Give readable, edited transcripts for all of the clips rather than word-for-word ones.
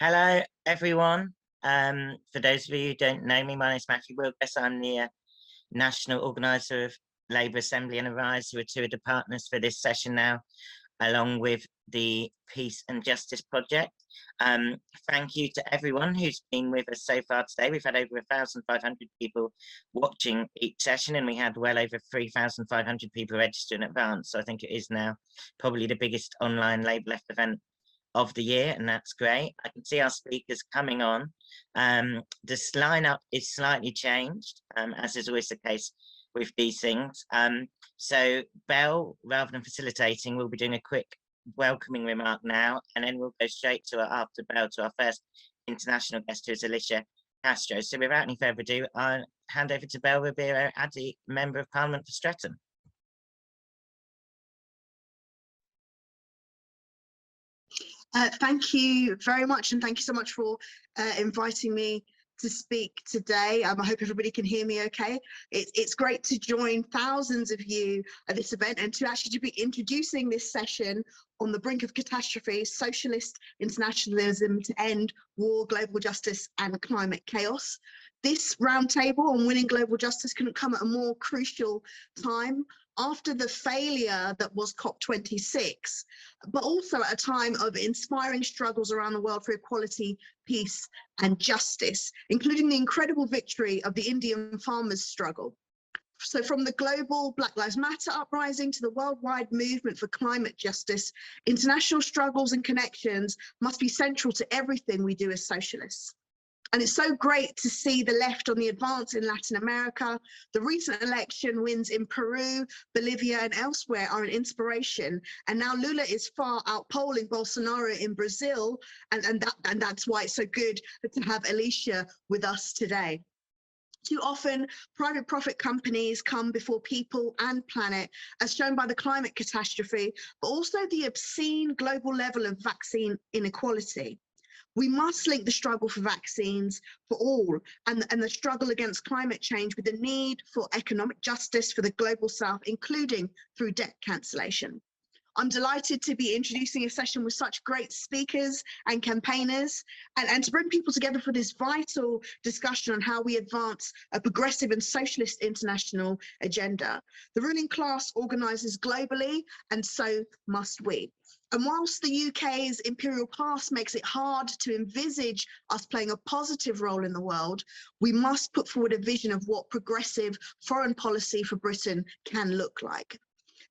Hello, everyone. For those of you who don't know me, my name is Matthew Wilkes. I'm the National Organiser of Labour Assembly and Arise, who are two of the partners for this session now, along with the Peace and Justice Project. Thank you to everyone who's been with us so far today. We've had over 1,500 people watching each session, and we had well over 3,500 people register in advance. So I think it is now probably the biggest online Labour Left event of the year, and that's great. I can see our speakers coming on. The lineup is slightly changed, as is always the case with these things. So Belle, rather than facilitating, will be doing a quick welcoming remark now, and then we'll go straight to after Belle to our first international guest, who is Alicia Castro. So without any further ado, I'll hand over to Belle Ribeiro-Addy, Member of Parliament for Streatham. Thank you very much, and thank you so much for inviting me to speak today. I hope everybody can hear me okay. It's great to join thousands of you at this event and to actually be introducing this session on the brink of catastrophe, socialist internationalism to end war, global justice and climate chaos. This roundtable on winning global justice couldn't come at a more crucial time after the failure that was COP26, but also at a time of inspiring struggles around the world for equality, peace and justice, including the incredible victory of the Indian farmers' struggle. So from the global Black Lives Matter uprising to the worldwide movement for climate justice, international struggles and connections must be central to everything we do as socialists. And it's so great to see the left on the advance in Latin America. The recent election wins in Peru, Bolivia and elsewhere are an inspiration. And now Lula is far outpolling Bolsonaro in Brazil. And that's why it's so good to have Alicia with us today. Too often, private profit companies come before people and planet, as shown by the climate catastrophe, but also the obscene global level of vaccine inequality. We must link the struggle for vaccines for all and the struggle against climate change with the need for economic justice for the global south, including through debt cancellation. I'm delighted to be introducing a session with such great speakers and campaigners and to bring people together for this vital discussion on how we advance a progressive and socialist international agenda. The ruling class organises globally, and so must we. And whilst the UK's imperial past makes it hard to envisage us playing a positive role in the world, we must put forward a vision of what progressive foreign policy for Britain can look like.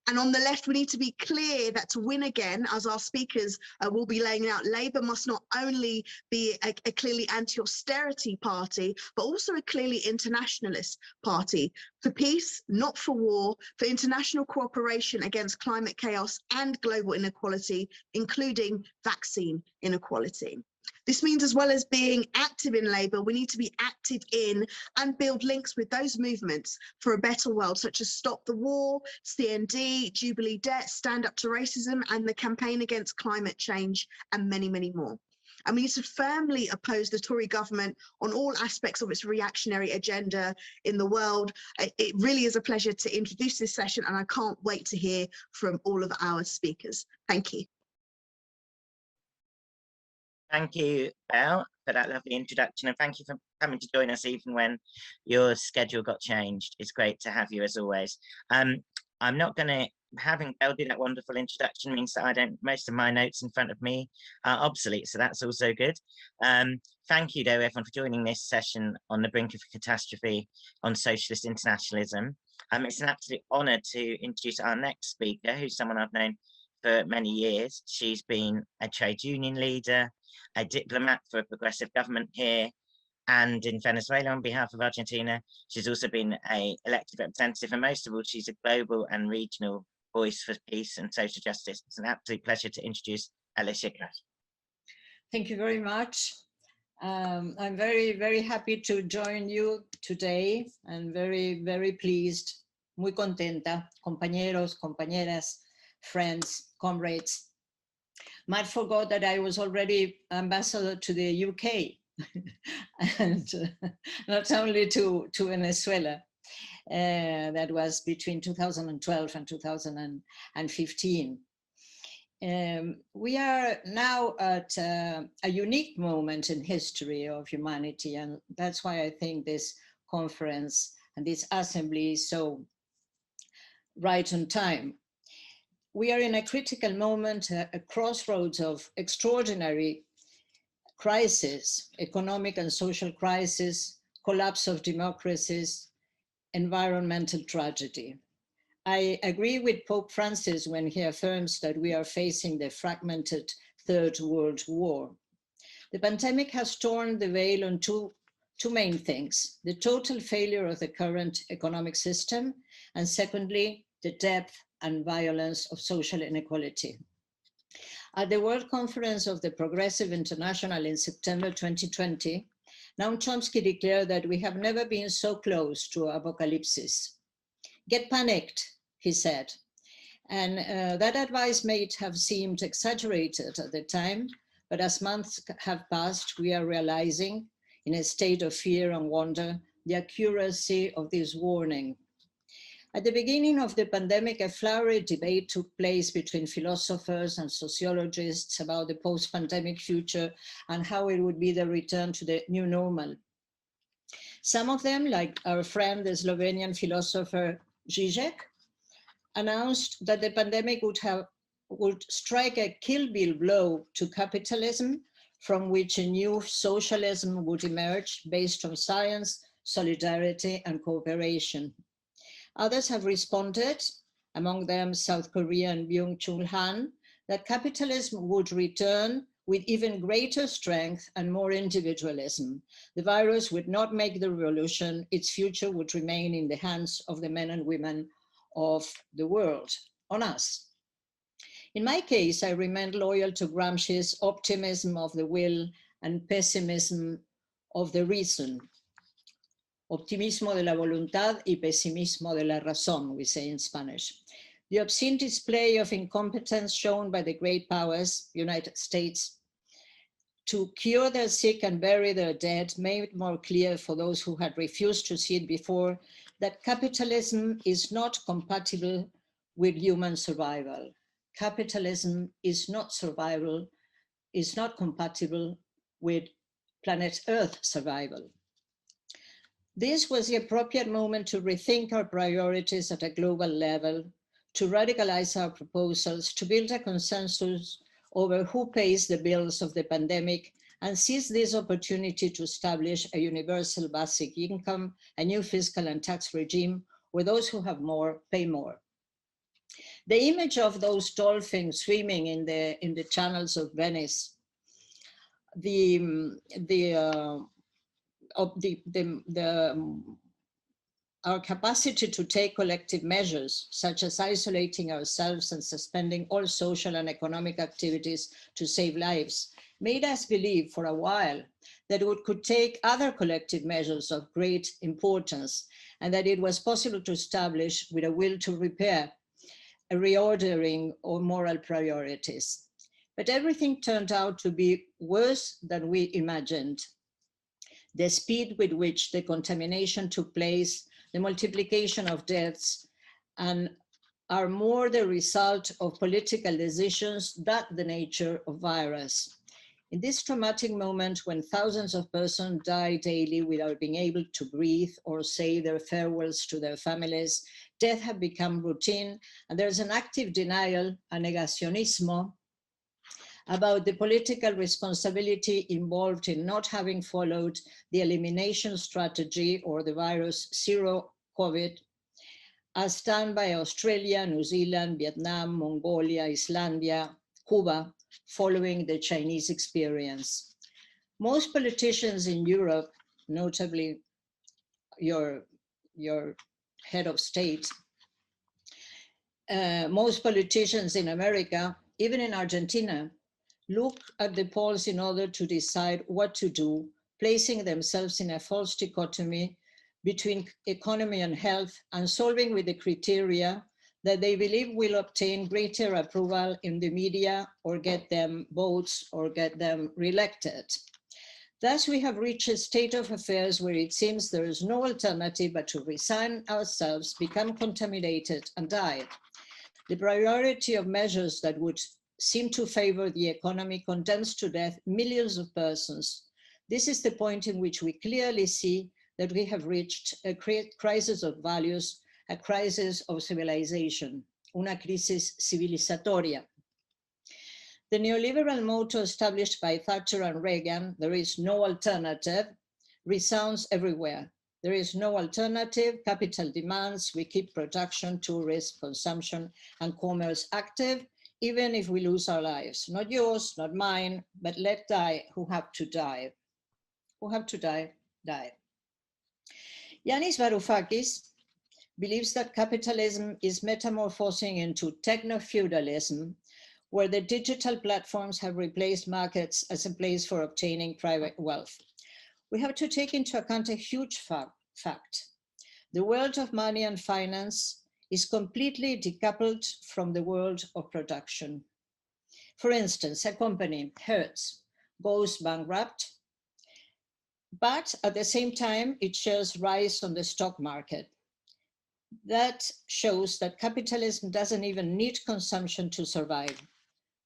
And on the left, we need to be clear that to win again, as our speakers will be laying out, Labour must not only be a clearly anti-austerity party, but also a clearly internationalist party for peace, not for war, for international cooperation against climate chaos and global inequality, including vaccine inequality. This means, as well as being active in Labour, we need to be active in and build links with those movements for a better world, such as Stop the War, CND, Jubilee Debt, Stand Up to Racism, and the Campaign Against Climate Change, and many, many more. And we need to firmly oppose the Tory government on all aspects of its reactionary agenda in the world. It really is a pleasure to introduce this session, and I can't wait to hear from all of our speakers. Thank you. Thank you, Belle, for that lovely introduction, and thank you for coming to join us even when your schedule got changed. It's great to have you as always. I'm not going to, having Belle do that wonderful introduction means that most of my notes in front of me are obsolete, so that's also good. Thank you though, everyone, for joining this session on the brink of catastrophe on socialist internationalism. It's an absolute honour to introduce our next speaker, who's someone I've known for many years. She's been a trade union leader, a diplomat for a progressive government here and in Venezuela on behalf of Argentina. She's also been an elected representative, and most of all, she's a global and regional voice for peace and social justice. It's an absolute pleasure to introduce Alicia Castro. Thank you very much. I'm very, very happy to join you today, and very, very pleased, muy contenta, compañeros, compañeras, friends, comrades. Might forgot that I was already ambassador to the UK and not only to Venezuela. That was between 2012 and 2015. We are now at a unique moment in history of humanity, and that's why I think this conference and this assembly is so right on time. We are in a critical moment, a crossroads of extraordinary crisis, economic and social crisis, collapse of democracies, environmental tragedy. I agree with Pope Francis when he affirms that we are facing the fragmented Third World War. The pandemic has torn the veil on two main things: the total failure of the current economic system, and secondly, the depth and violence of social inequality. At the World Conference of the Progressive International in September 2020, Noam Chomsky declared that we have never been so close to apocalypse. Get panicked, he said. And that advice may have seemed exaggerated at the time, but as months have passed, we are realizing, in a state of fear and wonder, the accuracy of this warning. At the beginning of the pandemic, a flowery debate took place between philosophers and sociologists about the post-pandemic future and how it would be the return to the new normal. Some of them, like our friend, the Slovenian philosopher Žižek, announced that the pandemic would strike a kill bill blow to capitalism, from which a new socialism would emerge based on science, solidarity, and cooperation. Others have responded, among them South Korean Byung-Chul Han, that capitalism would return with even greater strength and more individualism. The virus would not make the revolution. Its future would remain in the hands of the men and women of the world, on us. In my case, I remained loyal to Gramsci's optimism of the will and pessimism of the reason. Optimismo de la voluntad y pesimismo de la razón, we say in Spanish. The obscene display of incompetence shown by the great powers, United States, to cure their sick and bury their dead made it more clear for those who had refused to see it before that capitalism is not compatible with human survival. Capitalism is not compatible with planet Earth survival. This was the appropriate moment to rethink our priorities at a global level, to radicalize our proposals, to build a consensus over who pays the bills of the pandemic, and seize this opportunity to establish a universal basic income, a new fiscal and tax regime, where those who have more pay more. The image of those dolphins swimming in the channels of Venice, our capacity to take collective measures, such as isolating ourselves and suspending all social and economic activities to save lives, made us believe for a while that it could take other collective measures of great importance, and that it was possible to establish, with a will to repair, a reordering of moral priorities. But everything turned out to be worse than we imagined. The speed with which the contamination took place, the multiplication of deaths, and are more the result of political decisions than the nature of virus. In this traumatic moment, when thousands of persons die daily without being able to breathe or say their farewells to their families, death has become routine, and there's an active denial, a negacionismo, about the political responsibility involved in not having followed the elimination strategy or the virus zero COVID, as done by Australia, New Zealand, Vietnam, Mongolia, Islandia, Cuba, following the Chinese experience. Most politicians in Europe, notably your head of state, most politicians in America, even in Argentina, look at the polls in order to decide what to do, placing themselves in a false dichotomy between economy and health, and solving with the criteria that they believe will obtain greater approval in the media or get them votes or get them reelected. Thus, we have reached a state of affairs where it seems there is no alternative but to resign ourselves, become contaminated, and die. The priority of measures that would seem to favor the economy condemns to death millions of persons. This is the point in which we clearly see that we have reached a crisis of values, a crisis of civilization, una crisis civilizatoria. The neoliberal motto established by Thatcher and Reagan, there is no alternative, resounds everywhere. There is no alternative, capital demands, we keep production, tourism, consumption, and commerce active, even if we lose our lives. Not yours, not mine, but let die who have to die. Who have to die, die. Yanis Varoufakis believes that capitalism is metamorphosing into techno-feudalism, where the digital platforms have replaced markets as a place for obtaining private wealth. We have to take into account a huge fact. The world of money and finance is completely decoupled from the world of production. For instance, a company, Hertz, goes bankrupt, but at the same time, its shares rise on the stock market. That shows that capitalism doesn't even need consumption to survive.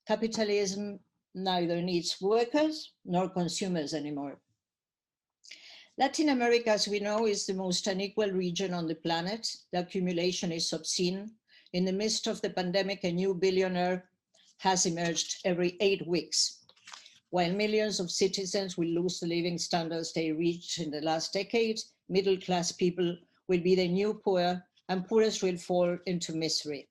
Capitalism neither needs workers nor consumers anymore. Latin America, as we know, is the most unequal region on the planet. The accumulation is obscene. In the midst of the pandemic, a new billionaire has emerged every 8 weeks. While millions of citizens will lose the living standards they reached in the last decade, middle-class people will be the new poor, and poorest will fall into misery.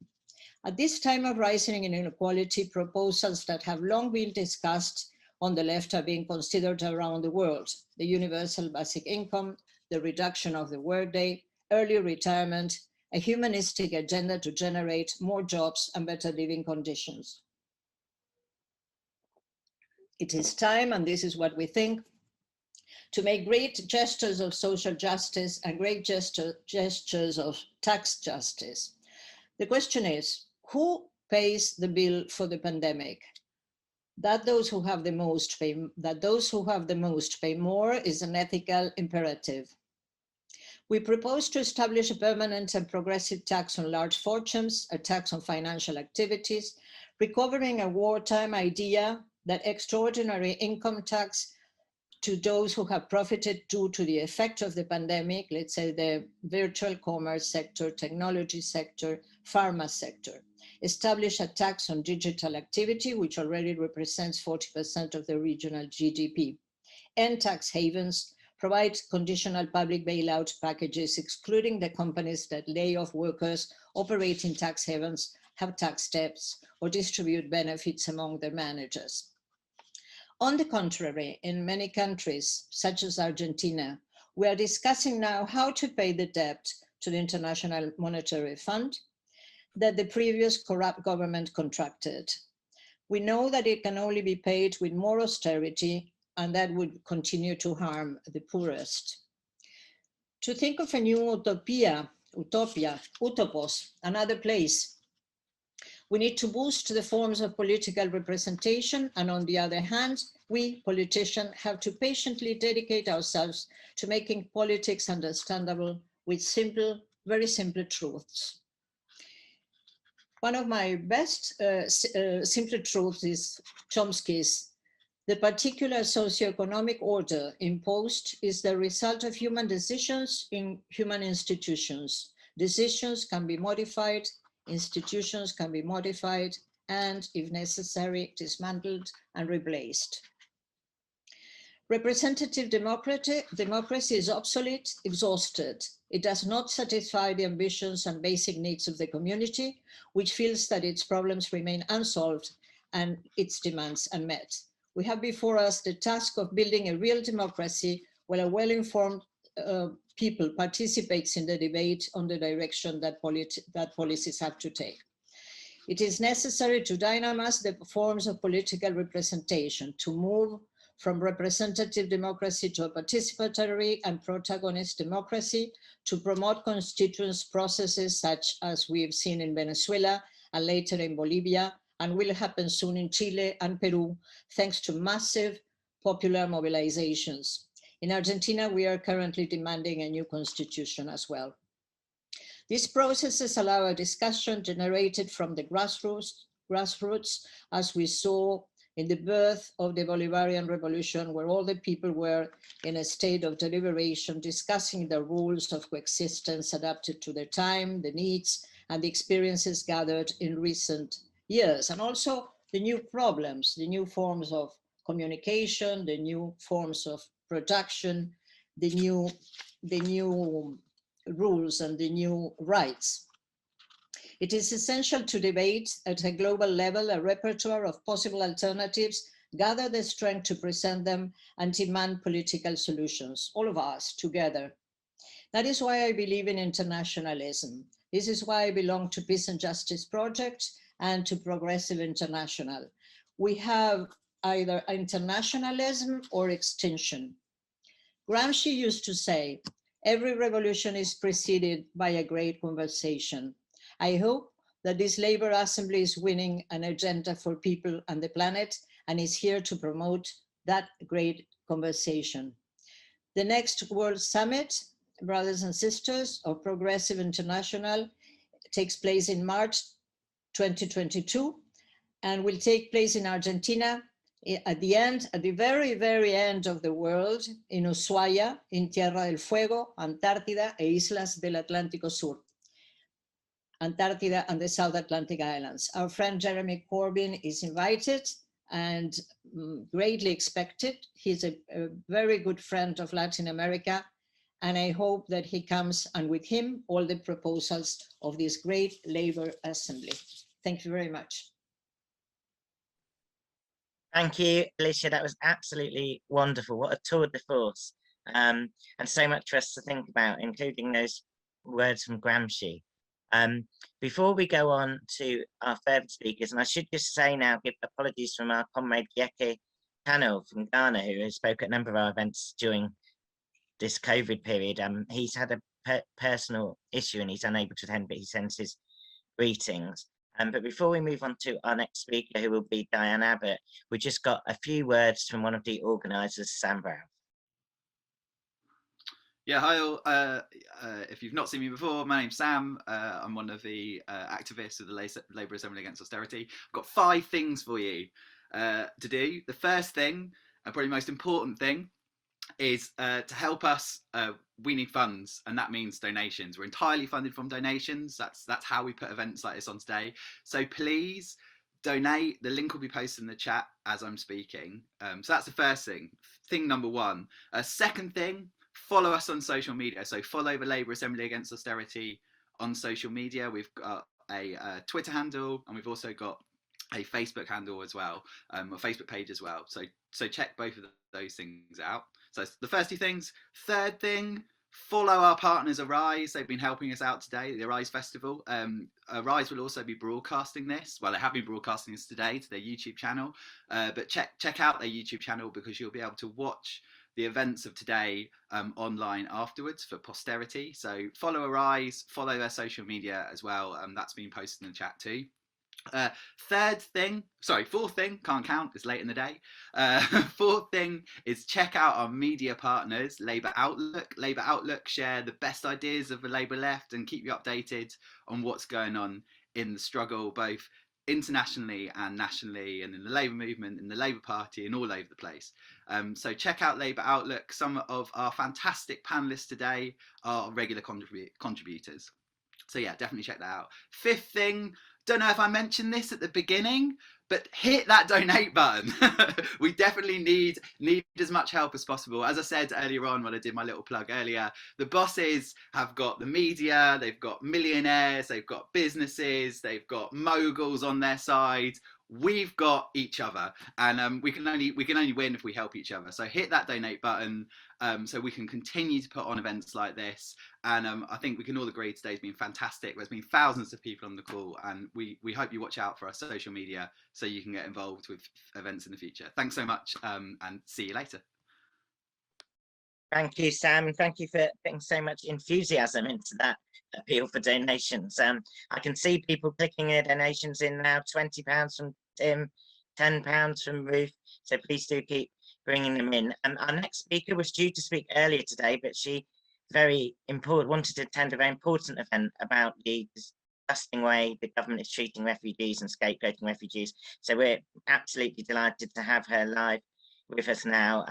At this time of rising inequality, proposals that have long been discussed on the left are being considered around the world. The universal basic income, the reduction of the workday, early retirement, a humanistic agenda to generate more jobs and better living conditions. It is time, and this is what we think, to make great gestures of social justice and great gestures of tax justice. The question is, who pays the bill for the pandemic? That those who have the most pay more is an ethical imperative. We propose to establish a permanent and progressive tax on large fortunes, a tax on financial activities, recovering a wartime idea that extraordinary income tax to those who have profited due to the effect of the pandemic, let's say the virtual commerce sector, technology sector, pharma sector. Establish a tax on digital activity, which already represents 40% of the regional GDP. End tax havens, provide conditional public bailout packages, excluding the companies that lay off workers, operate in tax havens, have tax debts, or distribute benefits among their managers. On the contrary, in many countries, such as Argentina, we are discussing now how to pay the debt to the International Monetary Fund that the previous corrupt government contracted. We know that it can only be paid with more austerity, and that would continue to harm the poorest. To think of a new utopia, utopos, another place, we need to boost the forms of political representation, and on the other hand, we politicians have to patiently dedicate ourselves to making politics understandable with simple, very simple truths. One of my best simple truths is Chomsky's: the particular socioeconomic order imposed is the result of human decisions in human institutions. Decisions can be modified, institutions can be modified, and, if necessary, dismantled and replaced. Representative democracy is obsolete, exhausted. It does not satisfy the ambitions and basic needs of the community, which feels that its problems remain unsolved and its demands unmet. We have before us the task of building a real democracy where a well-informed people participates in the debate on the direction that policies have to take. It is necessary to dynamize the forms of political representation, to move from representative democracy to a participatory and protagonist democracy, to promote constituent processes such as we've seen in Venezuela and later in Bolivia, and will happen soon in Chile and Peru, thanks to massive popular mobilizations. In Argentina, we are currently demanding a new constitution as well. These processes allow a discussion generated from the grassroots grassroots, as we saw in the birth of the Bolivarian Revolution, where all the people were in a state of deliberation, discussing the rules of coexistence adapted to their time, the needs, and the experiences gathered in recent years, and also the new problems, the new forms of communication, the new forms of production, the new rules and the new rights. It is essential to debate at a global level a repertoire of possible alternatives, gather the strength to present them, and demand political solutions, all of us together. That is why I believe in internationalism. This is why I belong to Peace and Justice Project and to Progressive International. We have either internationalism or extinction. Gramsci used to say, every revolution is preceded by a great conversation. I hope that this Labour Assembly is winning an agenda for people and the planet and is here to promote that great conversation. The next World Summit, brothers and sisters, of Progressive International takes place in March 2022 and will take place in Argentina at the very, very end of the world, in Ushuaia, in Tierra del Fuego, Antártida e Islas del Atlántico Sur. Antártida and the South Atlantic Islands. Our friend Jeremy Corbyn is invited and greatly expected. He's a very good friend of Latin America, and I hope that he comes, and with him, all the proposals of this great Labour Assembly. Thank you very much. Thank you, Alicia. That was absolutely wonderful. What a tour de force. And so much for us to think about, including those words from Gramsci. Before we go on to our further speakers, and I should just say now, give apologies from our comrade Yeke Kano from Ghana, who spoke at a number of our events during this COVID period. He's had a personal issue and he's unable to attend, but he sends his greetings. But before we move on to our next speaker, who will be Diane Abbott, we just got a few words from one of the organisers, Sam Brown. Yeah, hi all. If you've not seen me before, my name's Sam. I'm one of the activists of the Labour Assembly Against Austerity. I've got 5 things for you to do. The first thing, and probably most important thing, is to help us. We need funds, and that means donations. We're entirely funded from donations. That's how we put events like this on today. So please donate. The link will be posted in the chat as I'm speaking. So that's the first thing. Thing number 1. Second thing, follow us on social media. So follow the Labour Assembly Against Austerity on social media. We've got a Twitter handle, and we've also got a Facebook handle as well, a Facebook page as well. So check both of those things out. So the first 2 things. Third thing, follow our partners Arise. They've been helping us out today, the Arise Festival. Arise will also be broadcasting this. Well, they have been broadcasting this today to their YouTube channel, but check out their YouTube channel, because you'll be able to watch the events of today online afterwards for posterity. So follow Arise, follow their social media as well. That's been posted in the chat too. Fourth thing, can't count, it's late in the day. 4th thing is check out our media partners, Labour Outlook. Labour Outlook share the best ideas of the Labour left and keep you updated on what's going on in the struggle, both internationally and nationally, and in the Labour movement, in the Labour Party, and all over the place. So check out Labour Outlook. Some of our fantastic panellists today are regular contributors. So yeah, definitely check that out. 5th thing, don't know if I mentioned this at the beginning, but hit that donate button. We definitely need as much help as possible. As I said earlier on when I did my little plug earlier, the bosses have got the media, they've got millionaires, they've got businesses, they've got moguls on their side. We've got each other, and we can only win if we help each other. So hit that donate button, so we can continue to put on events like this. And I think we can all agree today's been fantastic. There's been thousands of people on the call, and we hope you watch out for our social media so you can get involved with events in the future. Thanks so much, and see you later. Thank you, Sam. Thank you for putting so much enthusiasm into that appeal for donations. I can see people clicking their donations in now. £20 from Tim, £10 from Ruth. So please do keep bringing them in. Our next speaker was due to speak earlier today, but she wanted to attend a very important event about the disgusting way the government is treating refugees and scapegoating refugees. So we're absolutely delighted to have her live with us now.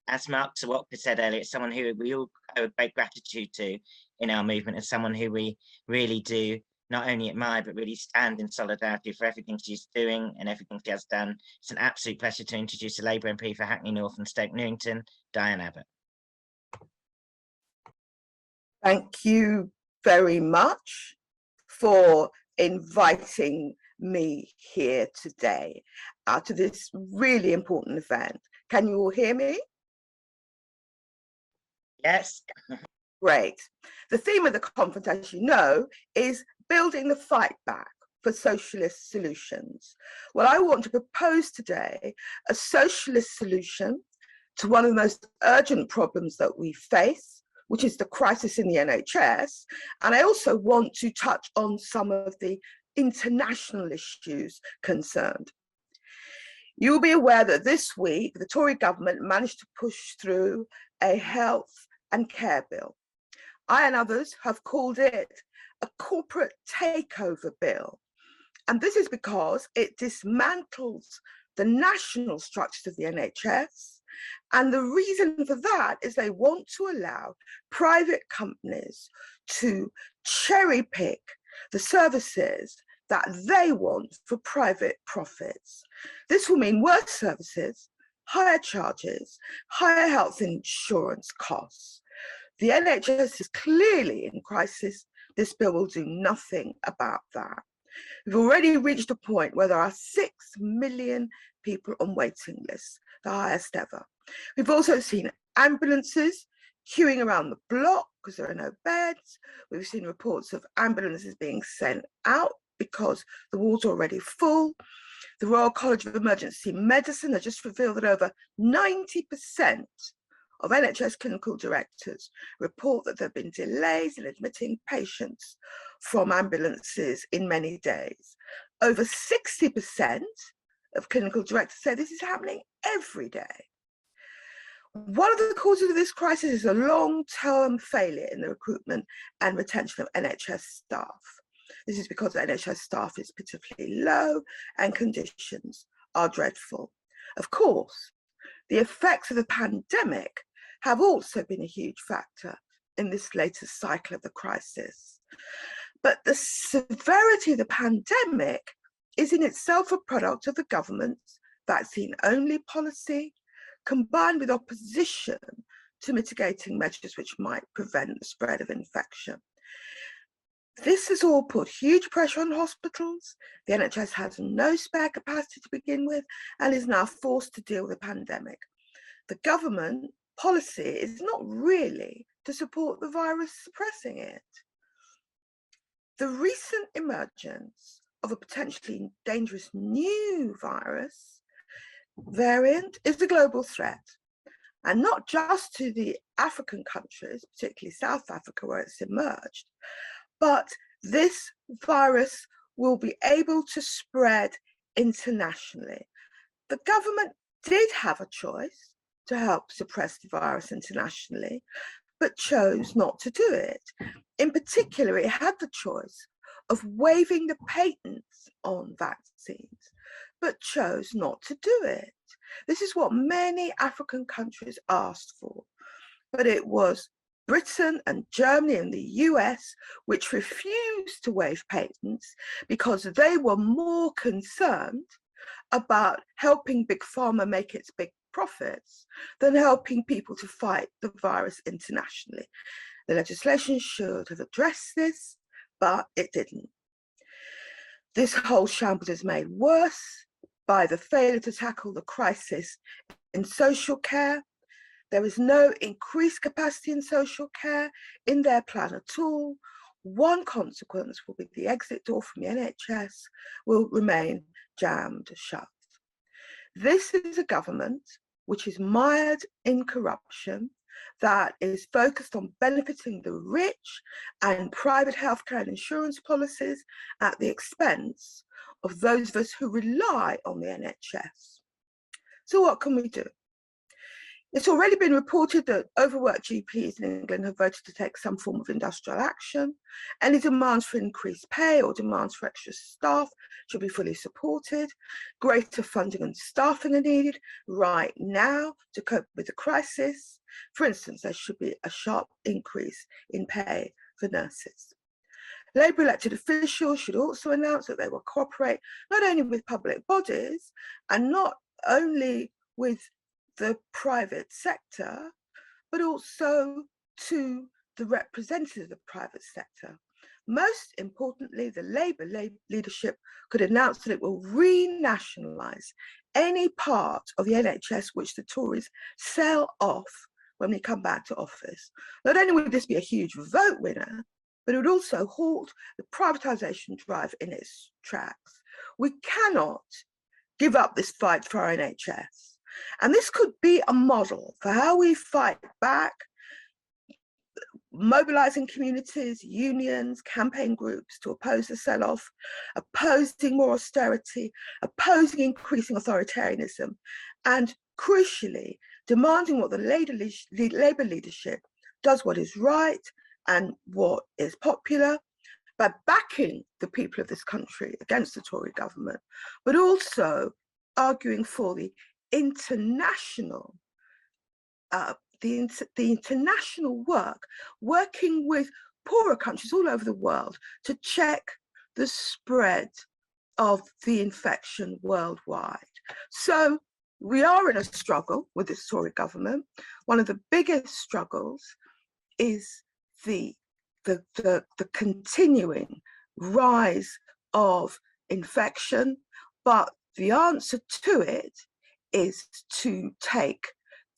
As Mark Sawopka said earlier, it's someone who we all owe great gratitude to in our movement, and someone who we really do not only admire, but really stand in solidarity for everything she's doing and everything she has done. It's an absolute pleasure to introduce the Labour MP for Hackney North and Stoke Newington, Diane Abbott. Thank you very much for inviting me here today to this really important event. Can you all hear me? Yes. Great. The theme of the conference, as you know, is building the fight back for socialist solutions. Well, I want to propose today a socialist solution to one of the most urgent problems that we face, which is the crisis in the NHS. And I also want to touch on some of the international issues concerned. You'll be aware that this week, the Tory government managed to push through a health and care bill. I and others have called it a corporate takeover bill. And this is because it dismantles the national structures of the NHS. And the reason for that is they want to allow private companies to cherry pick the services that they want for private profits. This will mean worse services, higher charges, higher health insurance costs. The NHS is clearly in crisis. This bill will do nothing about that. We've already reached a point where there are 6 million people on waiting lists, the highest ever. We've also seen ambulances queuing around the block because there are no beds. We've seen reports of ambulances being sent out because the wards are already full. The Royal College of Emergency Medicine has just revealed that over 90% of NHS clinical directors report that there have been delays in admitting patients from ambulances in many days. Over 60% of clinical directors say this is happening every day. One of the causes of this crisis is a long-term failure in the recruitment and retention of NHS staff. This is because NHS staff is pitifully low and conditions are dreadful. Of course, the effects of the pandemic have also been a huge factor in this latest cycle of the crisis. But the severity of the pandemic is in itself a product of the government's vaccine-only policy, combined with opposition to mitigating measures which might prevent the spread of infection. This has all put huge pressure on hospitals. The NHS has no spare capacity to begin with and is now forced to deal with the pandemic. The government policy is not really to support the virus, suppressing it. The recent emergence of a potentially dangerous new virus variant is a global threat, and not just to the African countries, particularly South Africa where it's emerged, but this virus will be able to spread internationally. The government did have a choice to help suppress the virus internationally, but chose not to do it. In particular, it had the choice of waiving the patents on vaccines, but chose not to do it. This is what many African countries asked for, but it was Britain and Germany and the US which refused to waive patents because they were more concerned about helping Big Pharma make its big profits than helping people to fight the virus internationally. The legislation should have addressed this, but it didn't. This whole shambles is made worse by the failure to tackle the crisis in social care. There is no increased capacity in social care in their plan at all. One consequence will be the exit door from the NHS will remain jammed shut. This is a government which is mired in corruption, that is focused on benefiting the rich and private healthcare and insurance policies at the expense of those of us who rely on the NHS. So what can we do? It's already been reported that overworked GPs in England have voted to take some form of industrial action. Any demands for increased pay or demands for extra staff should be fully supported. Greater funding and staffing are needed right now to cope with the crisis. For instance, there should be a sharp increase in pay for nurses. Labour elected officials should also announce that they will cooperate not only with public bodies and not only with the private sector, but also to the representatives of the private sector. Most importantly, the Labour leadership could announce that it will renationalise any part of the NHS which the Tories sell off when we come back to office. Not only would this be a huge vote winner, but it would also halt the privatisation drive in its tracks. We cannot give up this fight for our NHS. And this could be a model for how we fight back, mobilising communities, unions, campaign groups to oppose the sell-off, opposing more austerity, opposing increasing authoritarianism, and crucially, demanding what the Labour leadership does what is right and what is popular, by backing the people of this country against the Tory government, but also arguing for the international international work, working with poorer countries all over the world to check the spread of the infection worldwide. So we are in a struggle with this Tory government. One of the biggest struggles is the continuing rise of infection, but the answer to it is to take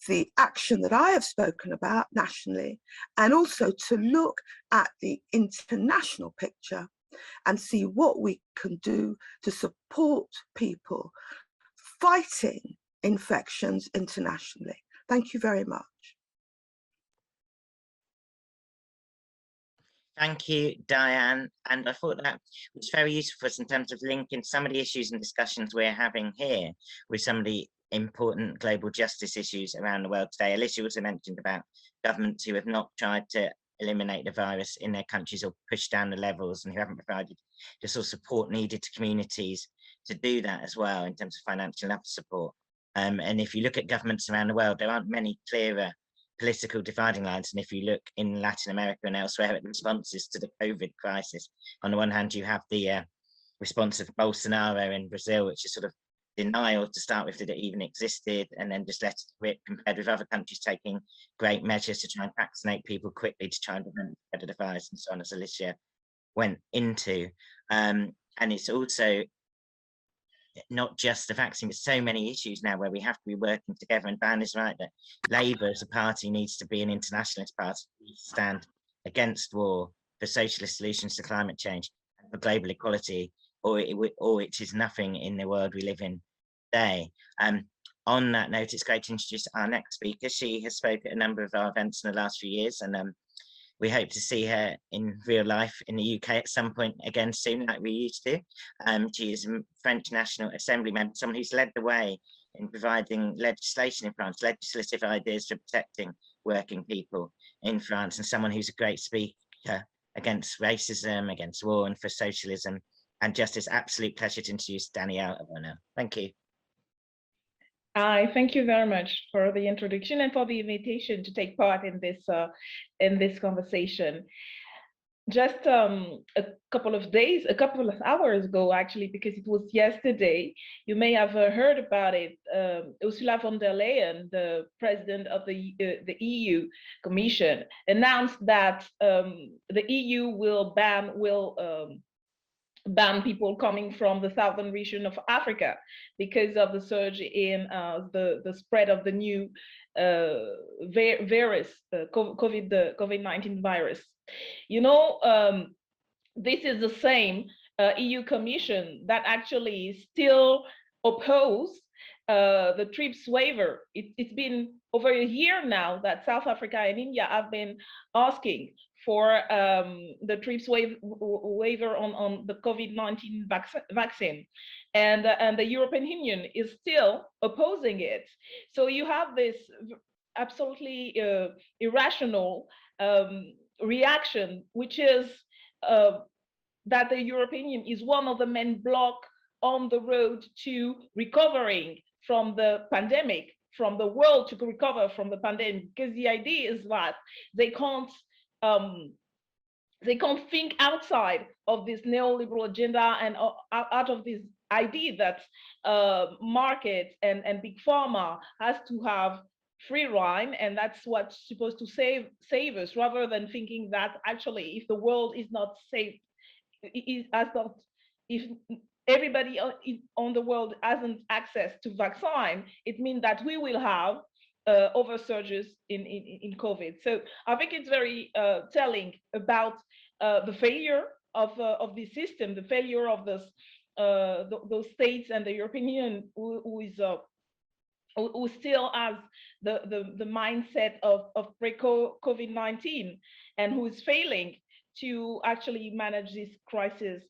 the action that I have spoken about nationally, and also to look at the international picture and see what we can do to support people fighting infections internationally. Thank you very much. Thank you, Diane. And I thought that was very useful for us in terms of linking some of the issues and discussions we're having here with some of the important global justice issues around the world today. Alicia also mentioned about governments who have not tried to eliminate the virus in their countries or push down the levels, and who haven't provided the sort of support needed to communities to do that as well in terms of financial and other support. And if you look at governments around the world, there aren't many clearer political dividing lines. And if you look in Latin America and elsewhere at the responses to the COVID crisis, on the one hand, you have the response of Bolsonaro in Brazil, which is sort of denial to start with that it even existed, and then just let it rip, compared with other countries taking great measures to try and vaccinate people quickly to try and prevent the spread of the virus, and so on, as Alicia went into. And it's also not just the vaccine, but so many issues now where we have to be working together. And Dan is right that Labour as a party needs to be an internationalist party, stand against war, for socialist solutions to climate change, and for global equality, or it is nothing in the world we live in today. On that note, it's great to introduce our next speaker. She has spoken at a number of our events in the last few years, and we hope to see her in real life in the UK at some point again soon, like we used to. She is a French National Assembly member, someone who's led the way in providing legislation in France, legislative ideas for protecting working people in France, and someone who's a great speaker against racism, against war, and for socialism and justice. Absolute pleasure to introduce Danièle Obono. Thank you. Hi, thank you very much for the introduction and for the invitation to take part in this conversation. Just a couple of hours ago, actually, because it was yesterday, you may have heard about it. Ursula von der Leyen, the president of the EU Commission, announced that the EU will ban people coming from the southern region of Africa because of the surge in the spread of the new virus, COVID-19 virus. You know, this is the same EU Commission that actually still oppose the TRIPS waiver. It's been over a year now that South Africa and India have been asking for the TRIPS waiver on the COVID-19 vaccine, and the European Union is still opposing it. So you have this absolutely irrational reaction, which is that the European Union is one of the main blocks on the road to recovering from the pandemic, from the world to recover from the pandemic, because the idea is that they can't think outside of this neoliberal agenda and out of this idea that markets and big pharma has to have free rein, and that's what's supposed to save us, rather than thinking that actually if the world is not safe, if everybody on the world hasn't access to vaccine, it means that we will have oversurges in COVID. So I think it's very telling about the failure of this system, the failure of those states and the European Union who still has the mindset of pre-COVID-19 and who is failing to actually manage this crisis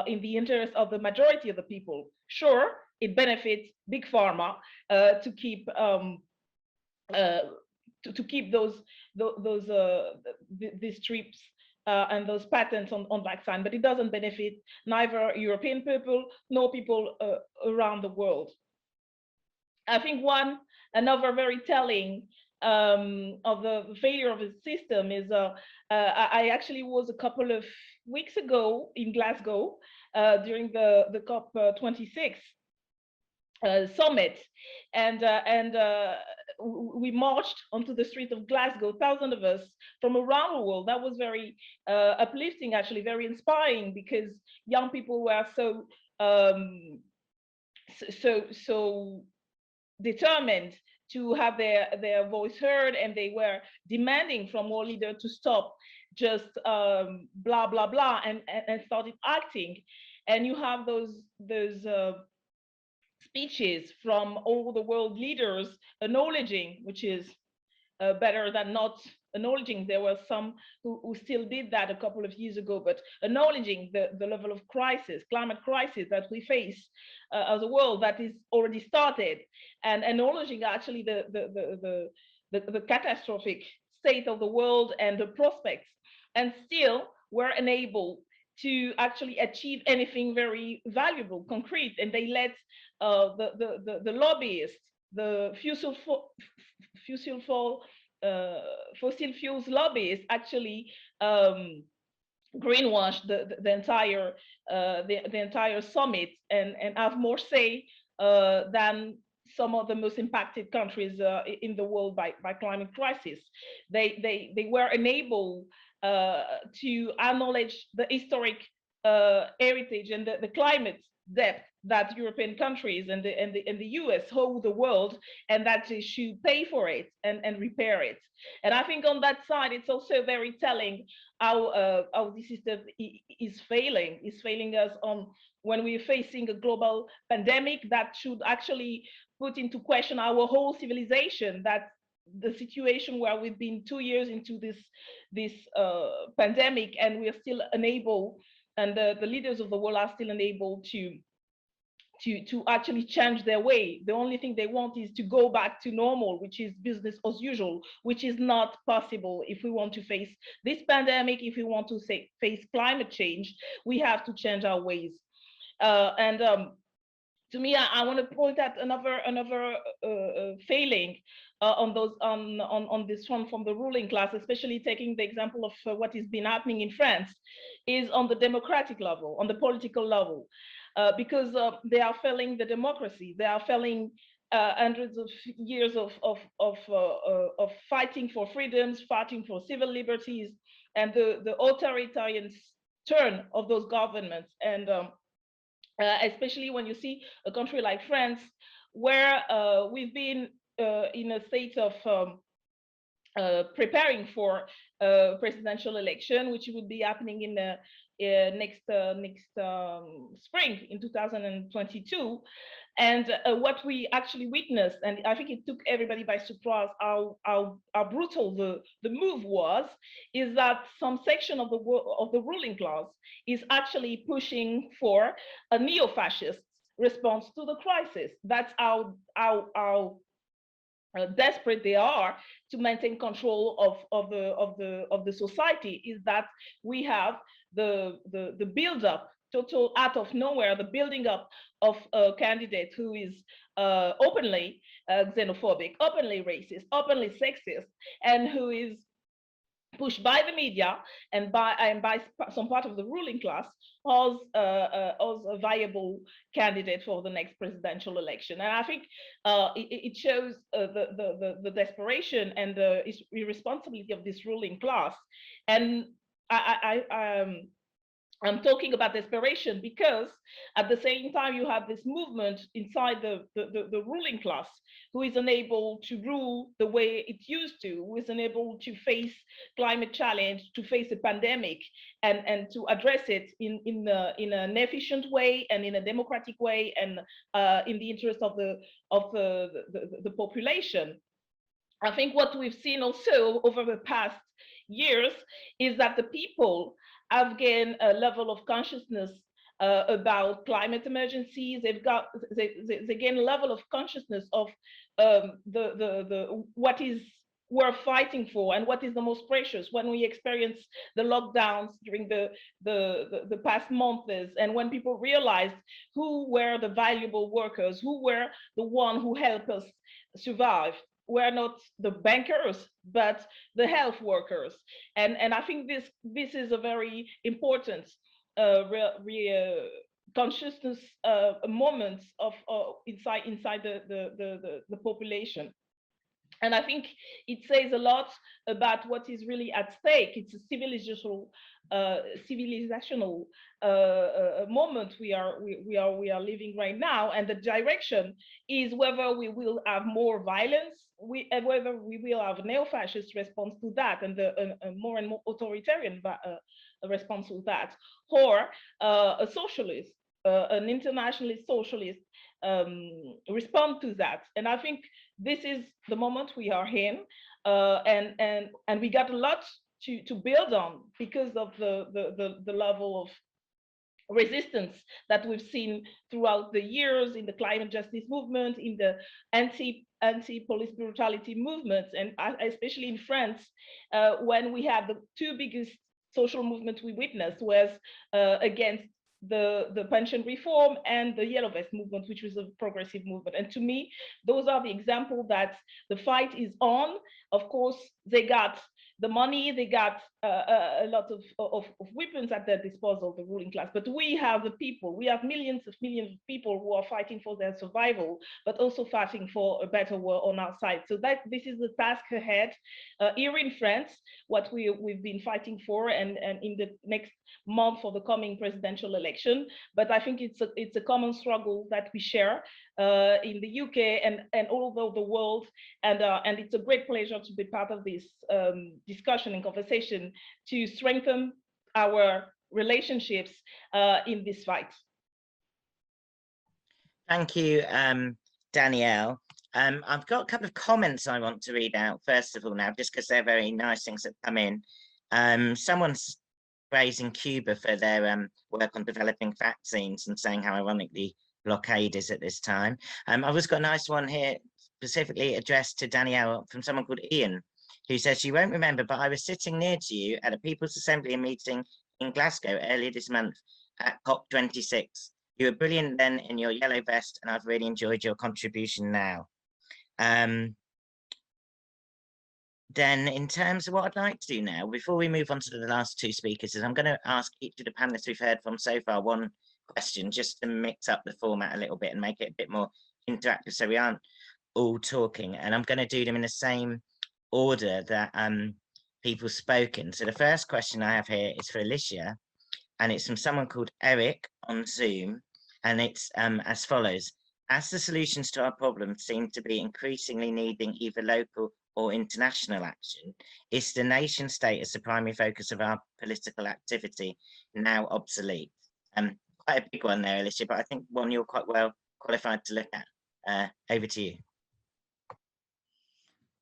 in the interest of the majority of the people. Sure, it benefits big pharma to keep these trips and those patents on vaccine, but it doesn't benefit neither European people nor people around the world. I think another very telling of the failure of the system is I actually was a couple of weeks ago in Glasgow during the COP26 summit, and we marched onto the street of Glasgow, thousands of us from around the world. That was very uplifting, actually, very inspiring, because young people were so determined to have their voice heard, and they were demanding from our leader to stop just blah blah blah and started acting. And you have those speeches from all the world leaders acknowledging, which is better than not acknowledging. There were some who still did that a couple of years ago, but acknowledging the level of crisis, climate crisis that we face as a world that is already started, and acknowledging actually the catastrophic state of the world and the prospects, and still were unable to actually achieve anything very valuable, concrete. And they let the lobbyists, the fossil fuels lobbyists actually greenwash the entire summit and have more say than some of the most impacted countries in the world by climate crisis. They were unable to acknowledge the historic heritage and the climate debt that European countries and the US owe the world, and that they should pay for it and repair it. And I think on that side, it's also very telling how the system is failing us on when we're facing a global pandemic that should actually put into question our whole civilization. That the situation where we've been 2 years into this pandemic, and we are still unable, and the leaders of the world are still unable to actually change their way. The only thing they want is to go back to normal, which is business as usual, which is not possible if we want to face this pandemic. If we want to face climate change, we have to change our ways. To me, I want to point out another failing on this one from the ruling class, especially taking the example of what has been happening in France, is on the democratic level, on the political level, because they are failing the democracy. They are failing hundreds of years of fighting for freedoms, fighting for civil liberties, and the authoritarian turn of those governments. And especially when you see a country like France, where we've been in a state of preparing for a presidential election, which would be happening in the next spring in 2022. And what we actually witnessed, and I think it took everybody by surprise how brutal the move was, is that some section of the ruling class is actually pushing for a neo-fascist response to the crisis. That's how desperate they are to maintain control of the society, is that we have the build up, total out of nowhere, the building up of a candidate who is openly xenophobic, openly racist, openly sexist, and who is pushed by the media and by some part of the ruling class as a viable candidate for the next presidential election. And I think it shows the desperation and the irresponsibility of this ruling class. And I'm talking about desperation because at the same time you have this movement inside the ruling class who is unable to rule the way it used to, who is unable to face climate challenge, to face a pandemic, and to address it in an efficient way and in a democratic way and in the interest of the population. I think what we've seen also over the past years is that the people have gained a level of consciousness about climate emergencies. They gain a level of consciousness of what is we're fighting for and what is the most precious. When we experience the lockdowns during the past months, and when people realized who were the valuable workers, who were the one who helped us survive, were not the bankers, but the health workers. And I think this is a very important consciousness moment of inside the population. And I think it says a lot about what is really at stake. It's a civilizational moment we are living right now, and the direction is whether we will have more violence, whether we will have a neo-fascist response to that, and a more and more authoritarian response to that, or a socialist, an internationalist socialist respond to that. And I think this is the moment we are in, and we got a lot to build on because of the level of resistance that we've seen throughout the years in the climate justice movement, in the anti-police brutality movements, and especially in France, when we had the two biggest social movements we witnessed was against the pension reform and the Yellow Vest movement, which was a progressive movement. And to me, those are the examples that the fight is on. Of course, they got the money, they got a lot of weapons at their disposal, the ruling class. But we have the people, we have millions of people who are fighting for their survival, but also fighting for a better world on our side. So that this is the task ahead. Here in France, what we've been fighting for, and in the next month for the coming presidential election. But I think it's a common struggle that we share in the UK and all over the world. And it's a great pleasure to be part of this discussion and conversation to strengthen our relationships in this fight. Thank you, Danièle. I've got a couple of comments I want to read out first of all now, just because they're very nice things that come in. Someone's praising Cuba for their work on developing vaccines and saying how ironic the blockade is at this time. I've also got a nice one here specifically addressed to Danièle from someone called Ian, who says, "You won't remember, but I was sitting near to you at a People's Assembly meeting in Glasgow earlier this month at COP26. You were brilliant then in your yellow vest, and I've really enjoyed your contribution now." Then in terms of what I'd like to do now, before we move on to the last two speakers, is I'm going to ask each of the panelists we've heard from so far one question, just to mix up the format a little bit and make it a bit more interactive so we aren't all talking. And I'm going to do them in the same order that people's spoken. So the first question I have here is for Alicia, and it's from someone called Eric on Zoom, and it's as follows. As the solutions to our problems seem to be increasingly needing either local or international action, is the nation state as the primary focus of our political activity now obsolete? Quite a big one there, Alicia, but I think one you're quite well qualified to look at. Over to you.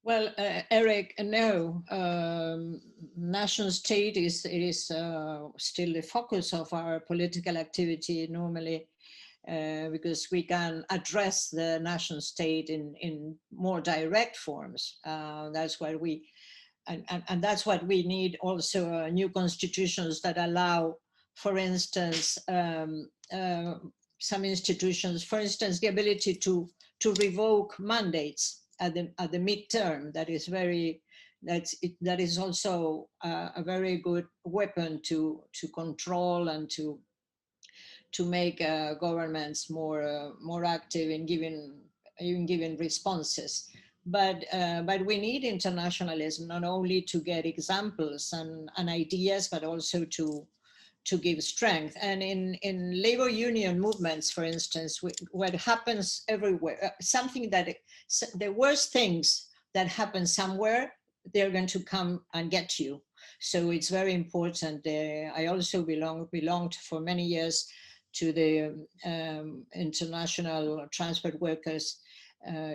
Well, Eric, no, national state is still the focus of our political activity normally. because we can address the nation state in more direct forms. That's what we, and that's what we need also, new constitutions that allow, for instance, some institutions, for instance, the ability to revoke mandates at the midterm. That is also a very good weapon to control and to make governments more active in giving responses. But we need internationalism, not only to get examples and ideas, but also to give strength. And in labor union movements, for instance, what happens everywhere, something that the worst things that happen somewhere, they're going to come and get you. So it's very important. I also belonged for many years to the International Transport Workers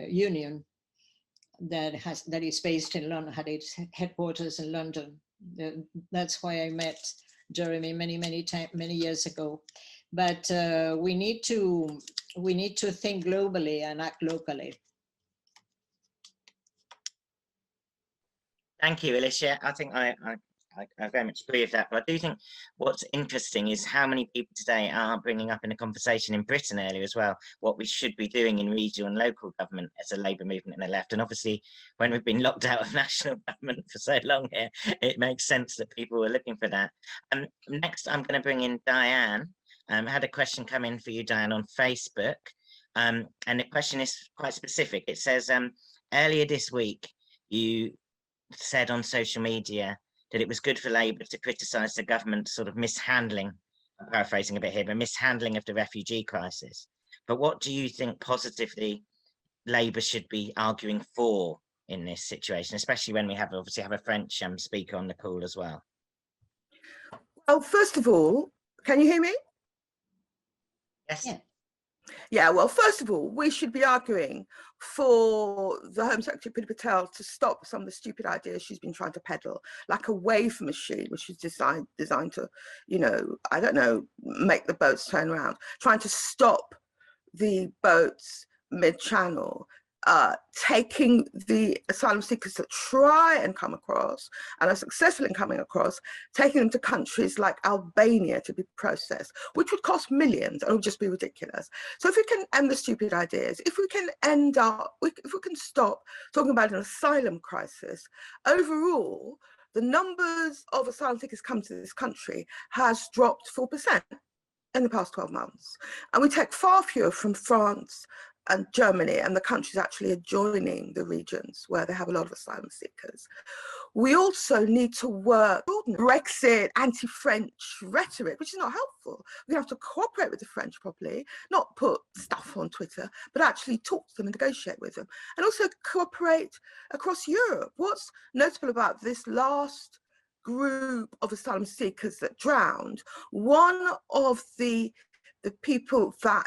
Union that is based in London, had its headquarters in London. That's why I met Jeremy many years ago. But we need to think globally and act locally. Thank you, Alicia. I think I very much agree with that. But I do think what's interesting is how many people today are bringing up in a conversation in Britain earlier as well, what we should be doing in regional and local government as a Labour movement and the left. And obviously, when we've been locked out of national government for so long here, it makes sense that people are looking for that. Next, I'm going to bring in Diane. I had a question come in for you, Diane, on Facebook. And the question is quite specific. It says, earlier this week, you said on social media that it was good for Labour to criticise the government's sort of mishandling, I'm paraphrasing a bit here, but mishandling of the refugee crisis. But what do you think positively Labour should be arguing for in this situation, especially when we obviously have a French speaker on the call as well? Well, first of all, can you hear me? Yes. Yeah, well, first of all, we should be arguing for the Home Secretary Priti Patel to stop some of the stupid ideas she's been trying to peddle, like a wave machine, which is designed to, I don't know, make the boats turn around, trying to stop the boats mid-channel, taking the asylum seekers that try and come across and are successful in coming across, taking them to countries like Albania to be processed, which would cost millions and would just be ridiculous. So if we can end the stupid ideas, if we can if we can stop talking about an asylum crisis, overall, the numbers of asylum seekers come to this country has dropped 4% in the past 12 months. And we take far fewer from France and Germany and the countries actually adjoining the regions where they have a lot of asylum seekers. We also need to work Brexit, anti-French rhetoric, which is not helpful. We have to cooperate with the French properly, not put stuff on Twitter, but actually talk to them and negotiate with them, and also cooperate across Europe. What's notable about this last group of asylum seekers that drowned, one of the people that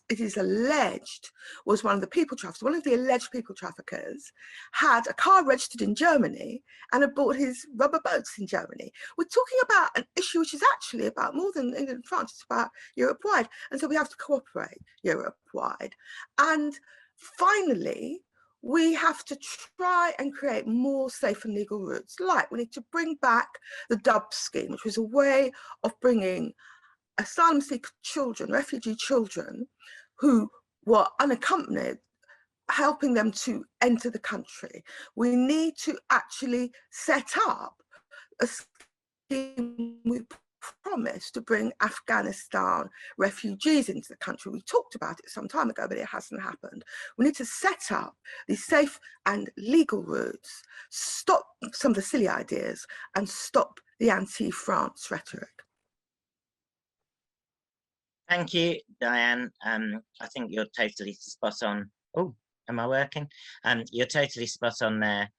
it is alleged was one of the people traffickers, one of the alleged people traffickers had a car registered in Germany and had bought his rubber boats in Germany. We're talking about an issue which is actually about more than England and France, it's about Europe-wide. And so we have to cooperate Europe-wide. And finally, we have to try and create more safe and legal routes. Like we need to bring back the DUB scheme, which was a way of bringing asylum seeker children, refugee children who were unaccompanied, helping them to enter the country. We need to actually set up a scheme we promised to bring Afghanistan refugees into the country. We talked about it some time ago, but it hasn't happened. We need to set up these safe and legal routes, stop some of the silly ideas, and stop the anti-France rhetoric. Thank you, Diane. I think you're totally spot on. Oh, am I working? You're totally spot on there,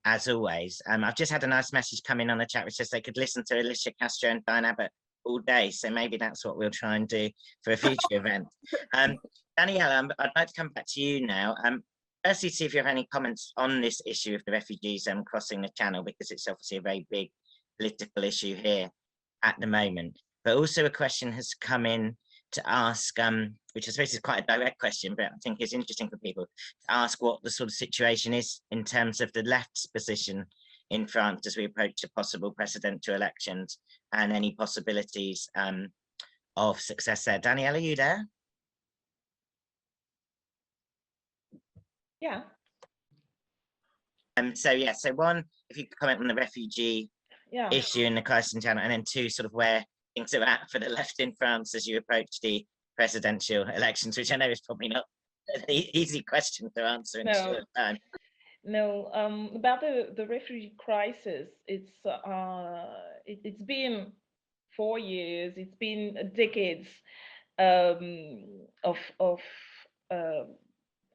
as always. I've just had a nice message come in on the chat which says they could listen to Alicia Castro and Diane Abbott all day. So maybe that's what we'll try and do for a future event. Danièle, I'd like to come back to you now. Firstly, see if you have any comments on this issue of the refugees crossing the channel, because it's obviously a very big political issue here at the moment. But also a question has come in to ask which I suppose is quite a direct question, but I think it's interesting for people to ask what the sort of situation is in terms of the left's position in France as we approach a possible presidential elections and any possibilities of success there. Danièle, are you there? Yeah. So one, if you could comment on the refugee issue in the crisis in China, and then two, sort of where things are at for the left in France as you approach the presidential elections, which I know is probably not an easy question to answer in a short time. No, about the refugee crisis, it's been 4 years, it's been decades of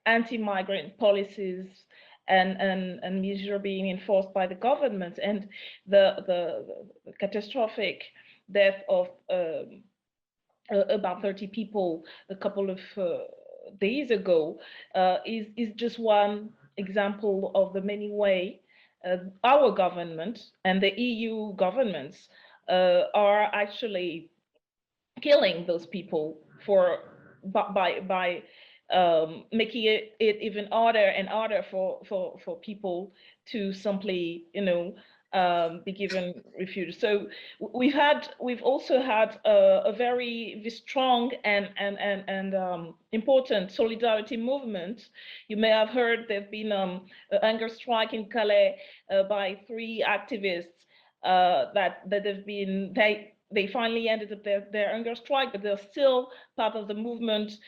anti-migrant policies and measures being enforced by the government, and the catastrophic death of about 30 people a couple of days ago is just one example of the many ways our government and the EU governments are actually killing those people by making it even harder and harder for people to simply, be given refuge. So we've also had a very strong and important solidarity movement. You may have heard there've been a hunger strike in Calais by 3 activists that have been they finally ended up their hunger strike, but they're still part of the movement,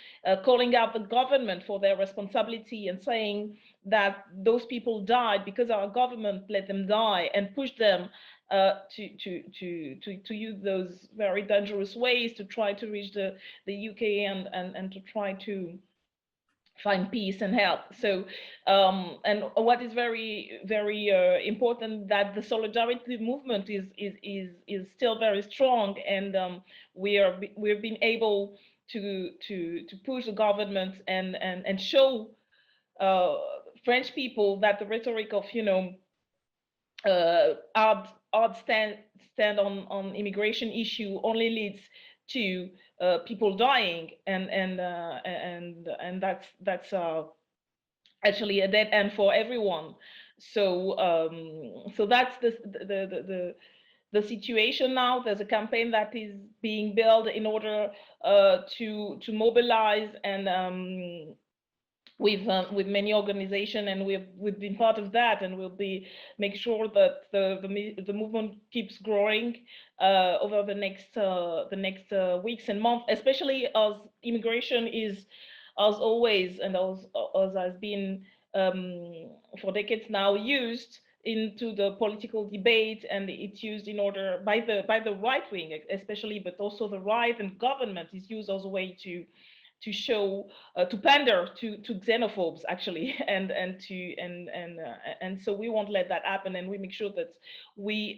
calling out the government for their responsibility and saying that those people died because our government let them die and pushed them to use those very dangerous ways to try to reach the UK and to try to find peace and help. So and what is very important, that the solidarity movement is still very strong, and we've been able to push the government and show French people that the rhetoric of hard stand on immigration issue only leads to people dying, and that's actually a dead end for everyone. So so that's the situation now. There's a campaign that is being built in order to mobilize, and with many organizations, and we've been part of that, and we'll make sure that the movement keeps growing over the next weeks and months, especially as immigration is, as always, and as has been for decades now, used into the political debate, and it's used in order by the right wing especially, but also the right and government is used as a way to show to pander to xenophobes actually, and so we won't let that happen, and we make sure that we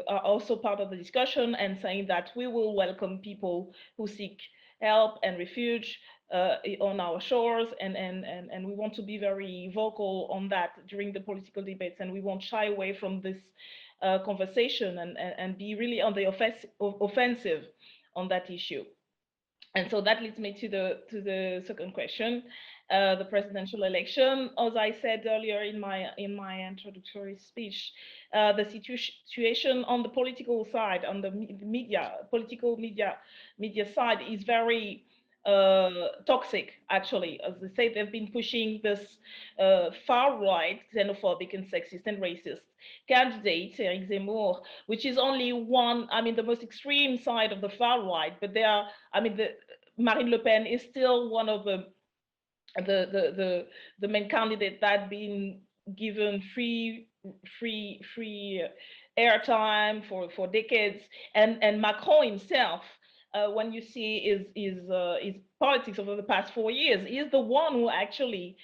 are also part of the discussion and saying that we will welcome people who seek help and refuge on our shores, and we want to be very vocal on that during the political debates, and we won't shy away from this conversation and be really on the offensive on that issue. And so that leads me to the second question, the presidential election. As I said earlier in my introductory speech, the situation on the political side, on the political media side, is very toxic, actually. As I say, they've been pushing this far-right, xenophobic and sexist and racist candidate, Eric Zemmour, which is only one, the most extreme side of the far-right, but they are, Marine Le Pen is still one of the main candidates that been given free airtime for decades, and Macron himself, when you see his politics over the past 4 years, is the one who actually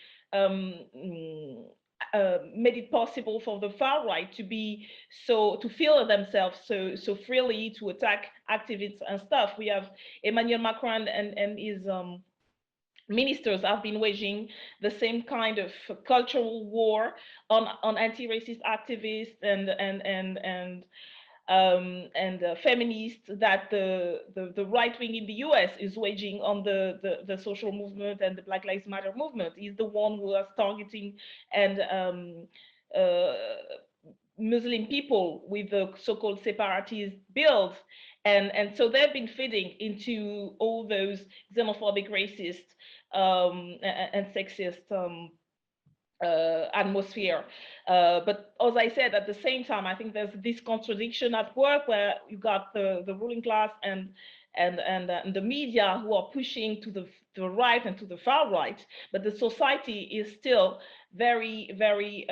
made it possible for the far right to feel themselves so freely to attack activists and stuff. We have Emmanuel Macron and his ministers have been waging the same kind of cultural war on anti-racist activists and feminists that the right wing in the US is waging on the social movement and the Black Lives Matter movement. Is the one who is targeting and Muslim people with the so-called separatist bills. And so they've been feeding into all those xenophobic, racist, and sexist atmosphere. But as I said, at the same time, I think there's this contradiction at work where you got the ruling class and the media who are pushing to the right and to the far right, but the society is still very, very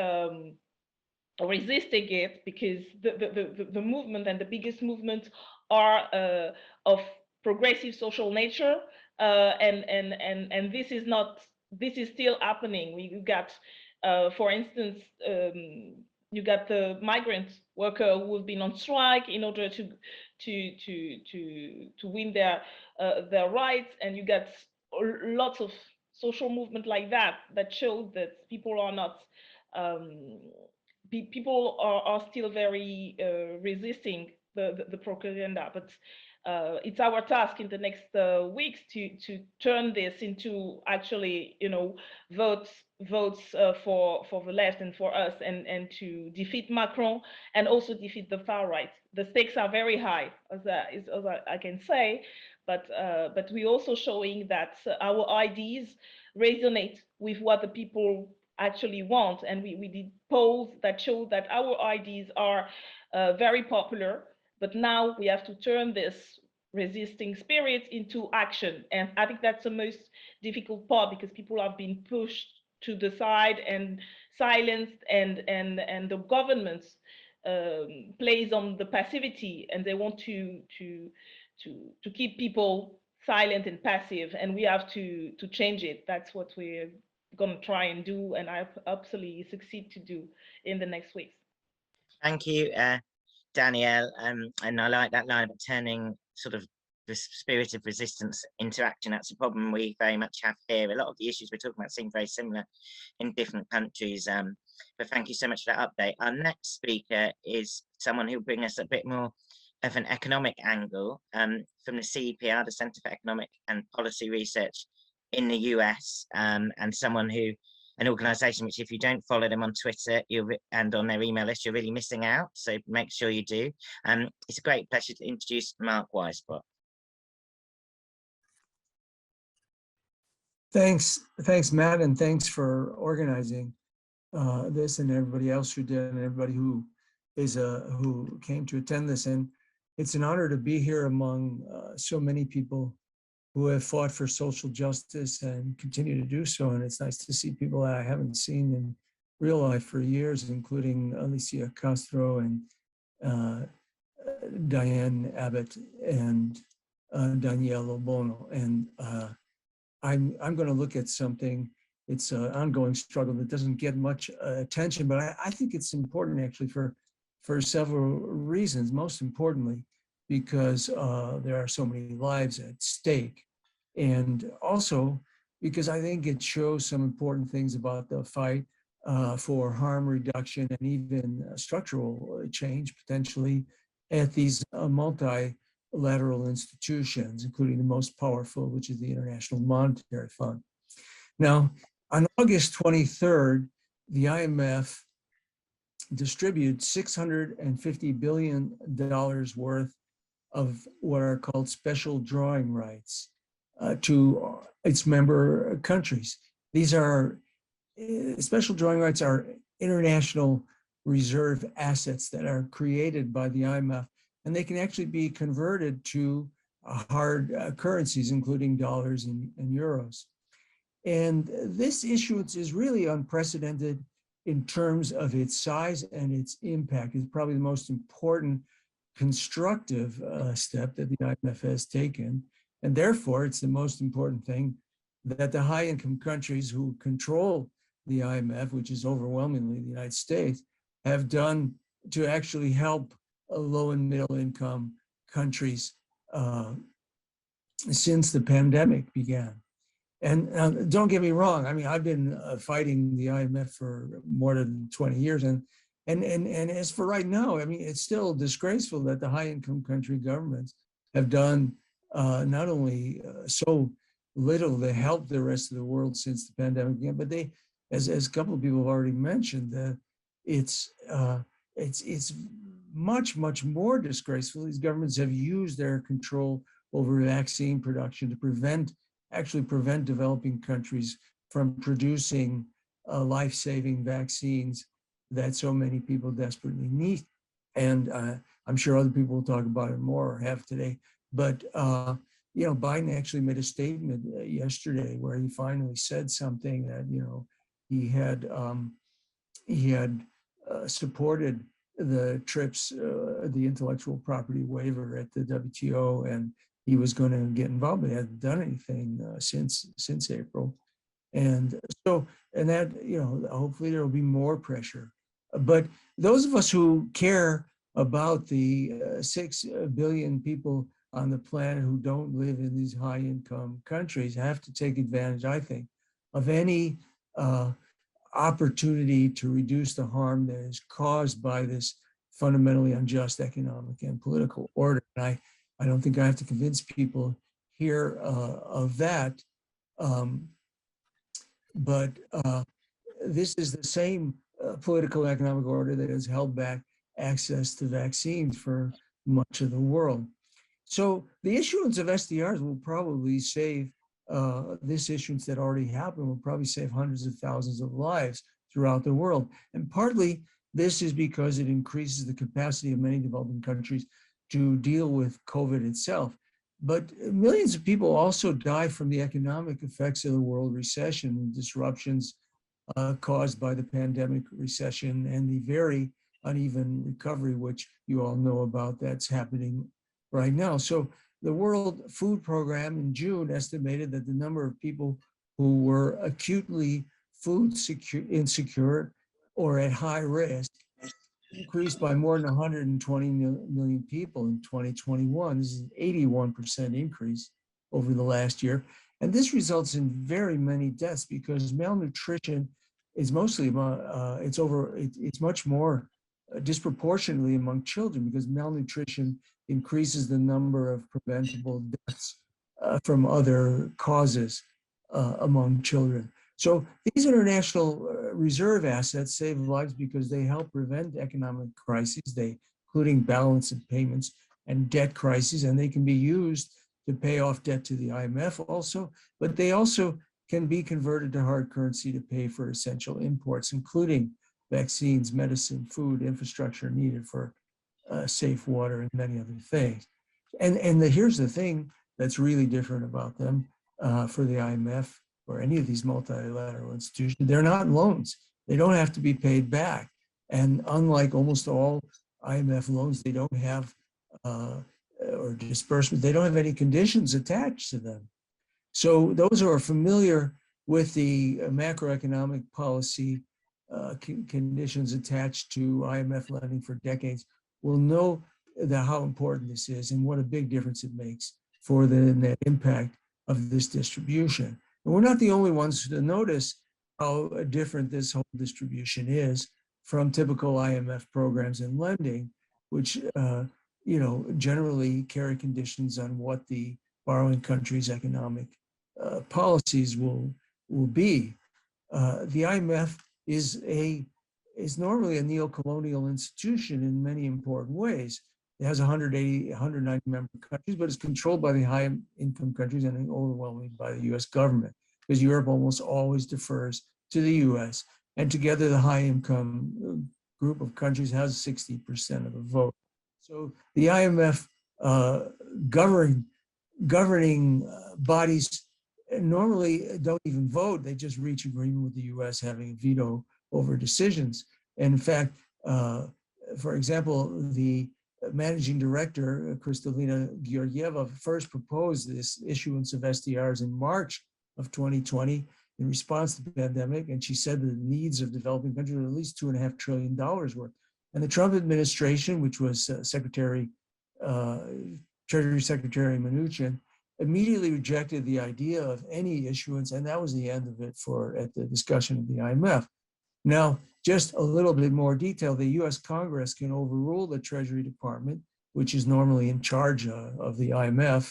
resisting it, because the movement and the biggest movements are of progressive social nature, and this is still happening. We got, for instance, you got the migrant worker who have been on strike in order to win their rights, and you got lots of social movement like that show that people are not. People are still very resisting the propaganda, but it's our task in the next weeks to turn this into actually, votes for the left and for us, and to defeat Macron and also defeat the far right. The stakes are very high, as I can say, but we're also showing that our ideas resonate with what the people actually want, and we did polls that show that our ideas are very popular, but now we have to turn this resisting spirit into action, and I think that's the most difficult part, because people have been pushed to the side and silenced, and the government plays on the passivity, and they want to keep people silent and passive, and we have to change it. That's what we're going to try and do, and I absolutely succeed to do in the next weeks. Thank you, Danièle, and I like that line about turning sort of the spirit of resistance into action. That's a problem we very much have here. A lot of the issues we're talking about seem very similar in different countries, but thank you so much for that update. Our next speaker is someone who'll bring us a bit more of an economic angle, from the CEPR, the Centre for Economic and Policy Research in the US, and someone who, an organization which, if you don't follow them on Twitter and on their email list, you're really missing out, so make sure you do. It's a great pleasure to introduce Mark Weisbrot. Thanks, Matt, and thanks for organizing this, and everybody else who did, and everybody who came to attend this. And it's an honor to be here among so many people who have fought for social justice and continue to do so. And it's nice to see people that I haven't seen in real life for years, including Alicia Castro and Diane Abbott and Danièle Obono. And I'm going to look at something. It's an ongoing struggle that doesn't get much attention, but I think it's important actually for several reasons. Most importantly, because there are so many lives at stake, and also because I think it shows some important things about the fight for harm reduction and even structural change potentially at these multilateral institutions, including the most powerful, which is the International Monetary Fund. Now, on August 23rd, the IMF distributed $650 billion worth of what are called special drawing rights to its member countries. These are special drawing rights are international reserve assets that are created by the IMF, and they can actually be converted to hard currencies, including dollars and euros. And this issuance is really unprecedented in terms of its size and its impact. It's probably the most important constructive step that the IMF has taken. And therefore, it's the most important thing that the high-income countries who control the IMF, which is overwhelmingly the United States, have done to actually help low and middle income countries since the pandemic began. And don't get me wrong, I mean, I've been fighting the IMF for more than 20 years, and And as for right now, I mean, it's still disgraceful that the high-income country governments have done not only so little to help the rest of the world since the pandemic began, but they, as a couple of people have already mentioned, that it's much more disgraceful. These governments have used their control over vaccine production to actually prevent developing countries from producing life-saving vaccines that so many people desperately need. And I'm sure other people will talk about it more or have today. But you know, Biden actually made a statement yesterday where he finally said something that, you know, he had supported the TRIPS, the intellectual property waiver at the WTO, and he was going to get involved, but he hasn't done anything since April. And so, and that, you know, hopefully there will be more pressure. But those of us who care about the 6 billion people on the planet who don't live in these high income countries have to take advantage, I think, of any opportunity to reduce the harm that is caused by this fundamentally unjust economic and political order. And I don't think I have to convince people here of that. But this is the same political economic order that has held back access to vaccines for much of the world. So the issuance of SDRs will probably save, this issuance that already happened will probably save hundreds of thousands of lives throughout the world. And partly this is because it increases the capacity of many developing countries to deal with COVID itself. But millions of people also die from the economic effects of the world recession and disruptions caused by the pandemic recession and the very uneven recovery, which you all know about, that's happening right now. So the World Food Program in June estimated that the number of people who were acutely food insecure or at high risk increased by more than 120 million people in 2021. This is an 81% increase over the last year. And this results in very many deaths because malnutrition is mostly, it's much more disproportionately among children because malnutrition increases the number of preventable deaths from other causes among children. So these international reserve assets save lives because they help prevent economic crises, including balance of payments and debt crises, and they can be used to pay off debt to the IMF also, but they also can be converted to hard currency to pay for essential imports, including vaccines, medicine, food, infrastructure needed for safe water and many other things. And here's the thing that's really different about them for the IMF or any of these multilateral institutions, they're not loans. They don't have to be paid back. And unlike almost all IMF loans, they don't have, or disbursement, they don't have any conditions attached to them. So those who are familiar with the macroeconomic policy conditions attached to IMF lending for decades will know how important this is and what a big difference it makes for the net impact of this distribution. And we're not the only ones to notice how different this whole distribution is from typical IMF programs in lending, which you know, generally carry conditions on what the borrowing country's economic policies will be. The IMF is normally a neo-colonial institution in many important ways. It has 190 member countries, but it's controlled by the high-income countries and overwhelmingly by the US government, because Europe almost always defers to the US. And together, the high-income group of countries has 60% of the vote. So the IMF governing bodies normally don't even vote. They just reach agreement with the US having a veto over decisions. And in fact, for example, the managing director, Kristalina Georgieva, first proposed this issuance of SDRs in March of 2020 in response to the pandemic. And she said that the needs of developing countries are at least $2.5 trillion worth. And the Trump administration, which was Treasury Secretary Mnuchin, immediately rejected the idea of any issuance, and that was the end of it at the discussion of the IMF. Now, just a little bit more detail, the US Congress can overrule the Treasury Department, which is normally in charge of the IMF,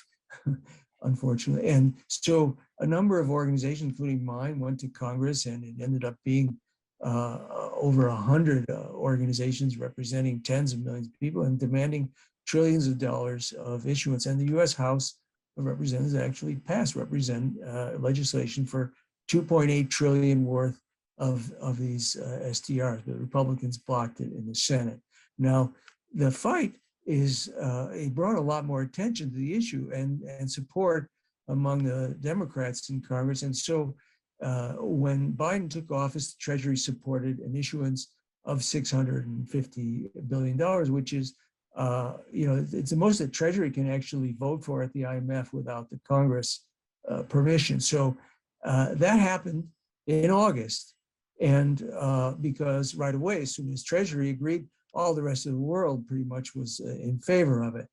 unfortunately. And so a number of organizations, including mine, went to Congress, and it ended up being over 100 organizations representing tens of millions of people and demanding trillions of dollars of issuance. And the US House of Representatives actually passed legislation for 2.8 trillion worth of these SDRs. The Republicans blocked it in the Senate. Now, the fight is, it brought a lot more attention to the issue and support among the Democrats in Congress. And so when Biden took office, the Treasury supported an issuance of $650 billion, which is, it's the most that Treasury can actually vote for at the IMF without the Congress permission. So that happened in August. And because right away, as soon as Treasury agreed, all the rest of the world pretty much was in favor of it.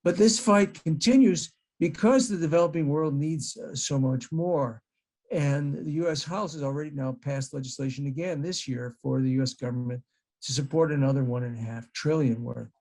But this fight continues because the developing world needs so much more. And the US House has already now passed legislation again this year for the US government to support another 1.5 trillion worth.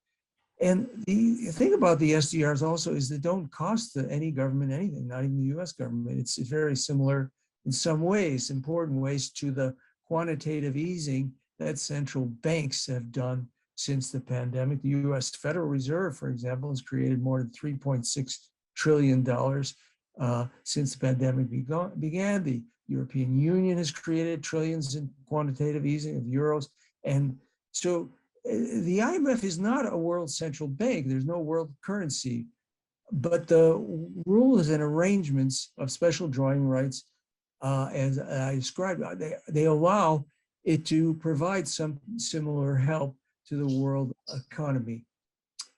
And the thing about the SDRs also is they don't cost any government anything, not even the US government. It's very similar in some ways, important ways, to the quantitative easing that central banks have done since the pandemic. The US Federal Reserve, for example, has created more than $3.6 trillion since the pandemic began. The European Union has created trillions in quantitative easing of euros. And so the IMF is not a world central bank. There's no world currency, but the rules and arrangements of special drawing rights, as I described, they allow it to provide some similar help to the world economy.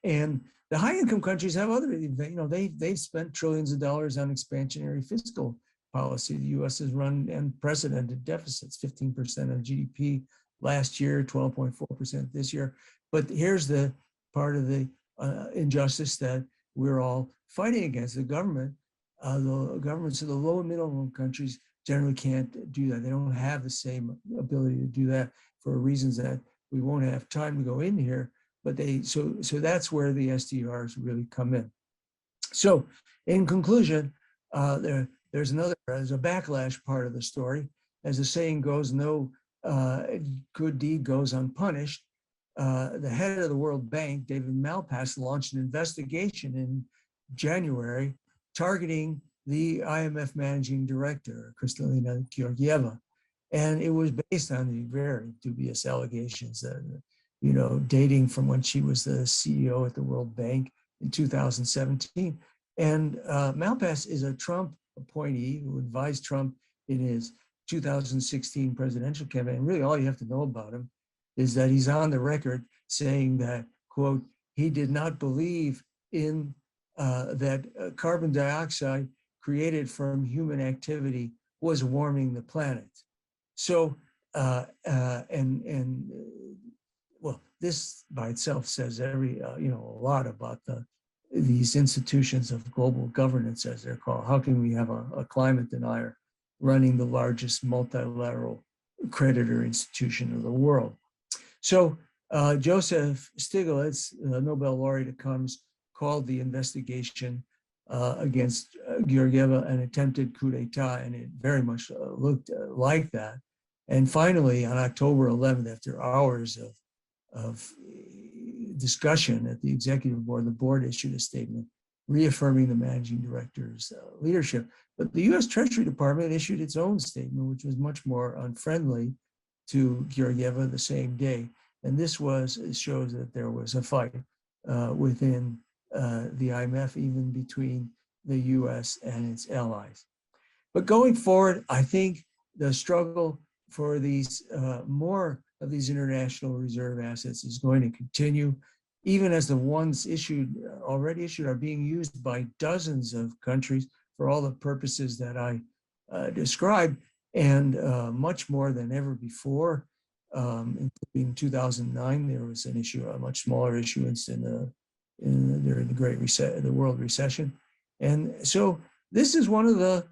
And the high-income countries have other, they've spent trillions of dollars on expansionary fiscal policy. The U.S. has run unprecedented deficits, 15% of GDP last year, 12.4% this year. But here's the part of the injustice that we're all fighting against. The governments of the low and middle-income countries generally can't do that. They don't have the same ability to do that for reasons that we won't have time to go in here. But so that's where the SDRs really come in. So in conclusion, there's a backlash part of the story. As the saying goes, no good deed goes unpunished. The head of the World Bank, David Malpass, launched an investigation in January targeting the IMF managing director, Kristalina Georgieva. And it was based on the very dubious allegations that, dating from when she was the CEO at the World Bank in 2017. And Malpass is a Trump appointee who advised Trump in his 2016 presidential campaign. And really all you have to know about him is that he's on the record saying that, quote, he did not believe in that carbon dioxide created from human activity was warming the planet. So, well, this by itself says a lot about these institutions of global governance, as they're called. How can we have a climate denier running the largest multilateral creditor institution of the world? So Joseph Stiglitz, the Nobel laureate economist, called the investigation against Georgieva an attempted coup d'etat, and it very much looked like that. And finally, on October 11th, after hours of discussion at the executive board, the board issued a statement reaffirming the managing director's leadership. But the US Treasury Department issued its own statement, which was much more unfriendly to Georgieva the same day. And this shows that there was a fight within the IMF, even between the US and its allies. But going forward, I think the struggle for these more of these international reserve assets is going to continue, even as the ones already issued are being used by dozens of countries for all the purposes that I described, and much more than ever before. In 2009, there was a much smaller issuance during the World Recession. And so this is one of the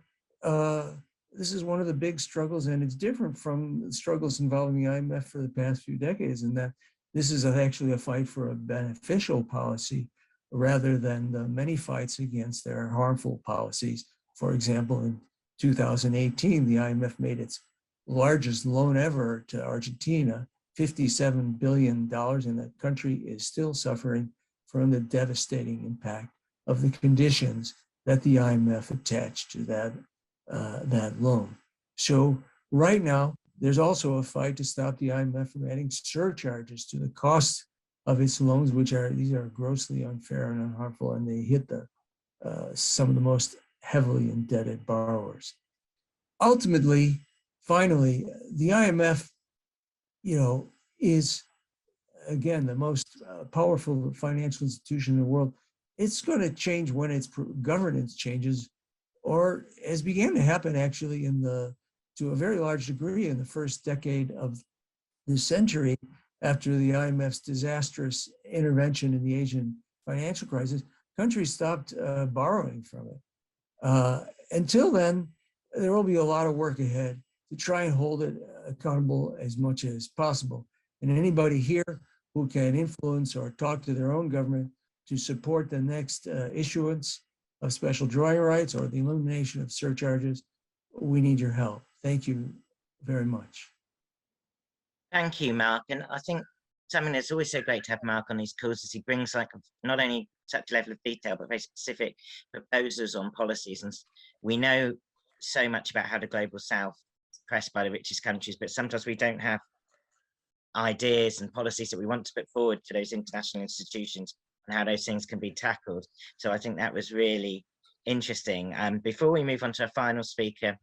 this is one of the big struggles, and it's different from the struggles involving the IMF for the past few decades, in that this is actually a fight for a beneficial policy rather than the many fights against their harmful policies. For example, in 2018, the IMF made its largest loan ever to Argentina, $57 billion, and that country is still suffering from the devastating impact of the conditions that the IMF attached to that loan. So right now, there's also a fight to stop the IMF from adding surcharges to the cost of its loans, these are grossly unfair and harmful, and they hit some of the most heavily indebted borrowers. Ultimately, finally, the IMF, is again the most powerful financial institution in the world. It's going to change when its governance changes, or as began to happen actually to a very large degree in the first decade of the century after the IMF's disastrous intervention in the Asian financial crisis. Countries stopped borrowing from it. Until then, there will be a lot of work ahead to try and hold it accountable as much as possible. And anybody here who can influence or talk to their own government to support the next issuance of special drawing rights or the elimination of surcharges, we need your help. Thank you very much. Thank you, Mark. And I think something that's always so great to have Mark on these calls is he brings not only such a level of detail, but very specific proposals on policies. And we know so much about how the global south is pressed by the richest countries, but sometimes we don't have ideas and policies that we want to put forward for those international institutions and how those things can be tackled. So I think that was really interesting. Before we move on to our final speaker,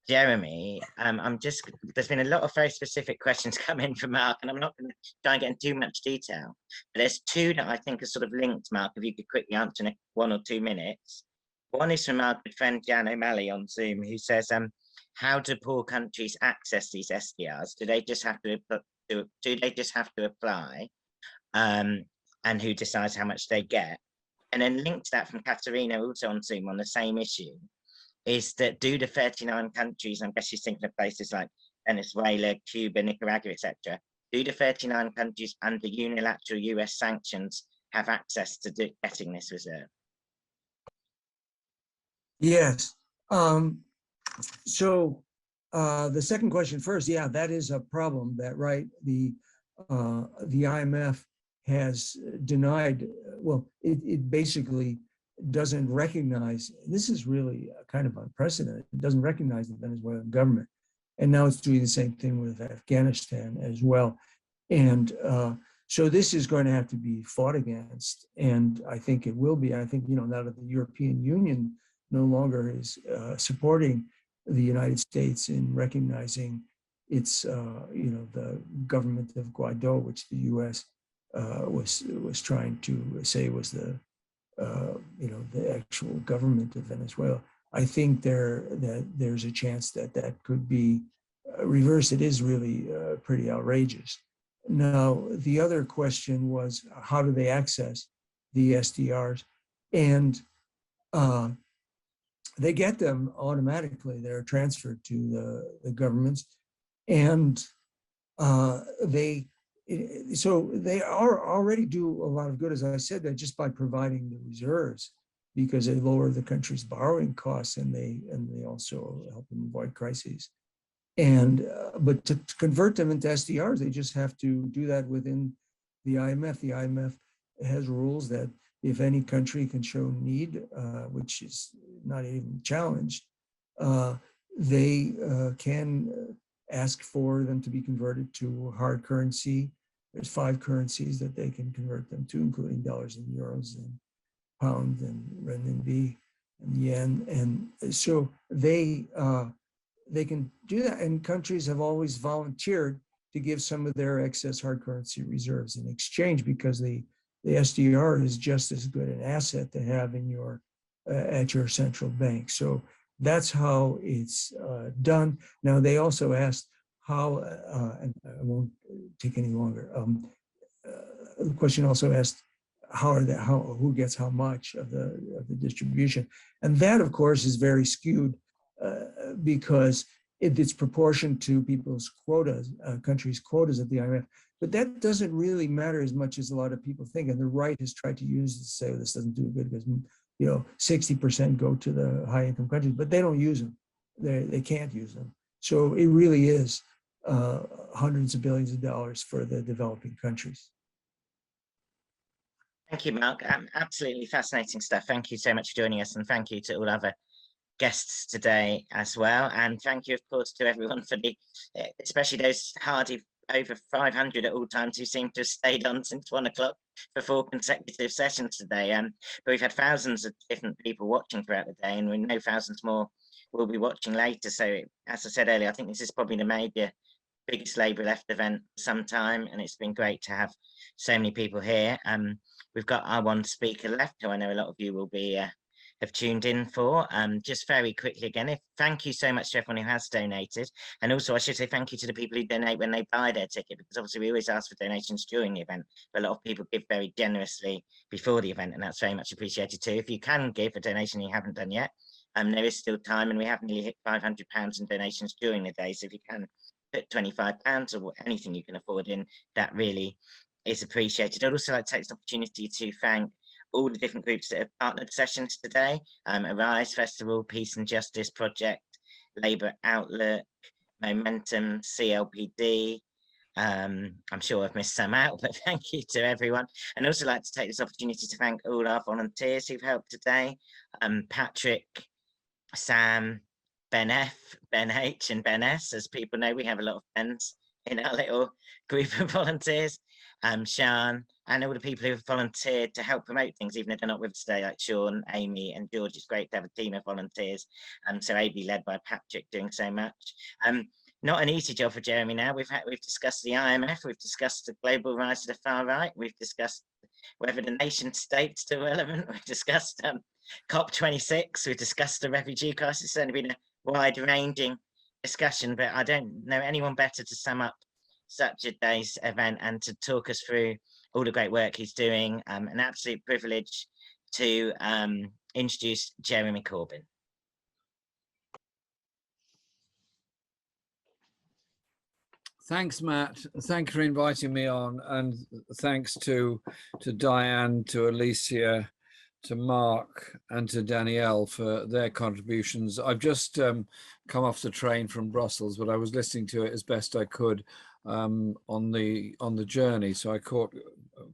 Jeremy, there's been a lot of very specific questions come in from Mark, and I'm not going to try and get into too much detail, but there's two that I think are sort of linked, Mark, if you could quickly answer in 1 or 2 minutes. One is from our good friend Jan O'Malley on Zoom, who says, how do poor countries access these SDRs? Do they just have to apply? And who decides how much they get? And then linked to that from Katerina, also on Zoom on the same issue, is that do the 39 countries, I guess she's thinking of places like Venezuela, Cuba, Nicaragua, etc., do the 39 countries under unilateral US sanctions have access to getting this reserve? Yes. So the second question first, yeah, that is a problem. That right, the IMF has denied. Well, it basically doesn't recognize. This is really kind of unprecedented. It doesn't recognize the Venezuelan government, and now it's doing the same thing with Afghanistan as well. And so this is going to have to be fought against, and I think it will be. I think now that the European Union no longer is supporting the United States in recognizing its, the government of Guaido, which the U.S. was trying to say was the actual government of Venezuela. I think there's a chance that could be reversed. It is really pretty outrageous. Now, the other question was, how do they access the SDRs? And they get them automatically. They're transferred to the governments, and they already do a lot of good, as I said, that just by providing the reserves, because they lower the country's borrowing costs, and they also help them avoid crises. And but to convert them into SDRs, they just have to do that within the IMF. The IMF has rules that if any country can show need, which is not even challenged, they can ask for them to be converted to hard currency. There's 5 currencies that they can convert them to, including dollars and euros and pound and renminbi and yen. And so they can do that. And countries have always volunteered to give some of their excess hard currency reserves in exchange, because the SDR is just as good an asset to have in your at your central bank. So that's how it's done. Now, they also asked how, and I won't take any longer. The question also asked who gets how much of the distribution, and that, of course, is very skewed because it's proportioned to people's quotas, countries' quotas at the IMF. But that doesn't really matter as much as a lot of people think. And the right has tried to use this to say, oh, this doesn't do good because 60% go to the high-income countries, but they don't use them. They can't use them. So it really is hundreds of billions of dollars for the developing countries. Thank you, Mark. Absolutely fascinating stuff. Thank you so much for joining us, and thank you to all other guests today as well. And thank you, of course, to everyone for especially those hardy over 500 at all times who seem to have stayed on since 1 o'clock for 4 consecutive sessions today. But we've had thousands of different people watching throughout the day, and we know thousands more will be watching later. So as I said earlier, I think this is probably the biggest Labour Left event sometime, and it's been great to have so many people here. We've got our one speaker left, who I know a lot of you will be have tuned in for. Just very quickly again, thank you so much to everyone who has donated, and also I should say thank you to the people who donate when they buy their ticket, because obviously we always ask for donations during the event, but a lot of people give very generously before the event, and that's very much appreciated too. If you can give a donation you haven't done yet, there is still time, and we have nearly hit £500 in donations during the day, so if you can put £25 or anything you can afford in, that really is appreciated. I'd also like to take this opportunity to thank all the different groups that have partnered sessions today. Arise Festival, Peace and Justice Project, Labour Outlook, Momentum, CLPD. I'm sure I've missed some out, but thank you to everyone. And also like to take this opportunity to thank all our volunteers who've helped today. Patrick, Sam, Ben F, Ben H and Ben S. As people know, we have a lot of Bens in our little group of volunteers. Sean, and all the people who have volunteered to help promote things, even if they're not with us today, like Sean, Amy and George. It's great to have a team of volunteers. So ably led by Patrick doing so much. Not an easy job for Jeremy now. We've discussed the IMF, we've discussed the global rise to the far right, we've discussed whether the nation state's still relevant, we've discussed COP26, we've discussed the refugee crisis. It's certainly been a wide-ranging discussion, but I don't know anyone better to sum up such a day's event and to talk us through all the great work he's doing. An absolute privilege to introduce Jeremy Corbyn. Thanks, Matt. Thank you for inviting me on, and thanks to Diane, to Alicia, to Mark and to Danièle for their contributions. I've just come off the train from Brussels, but I was listening to it as best I could on the journey, so I caught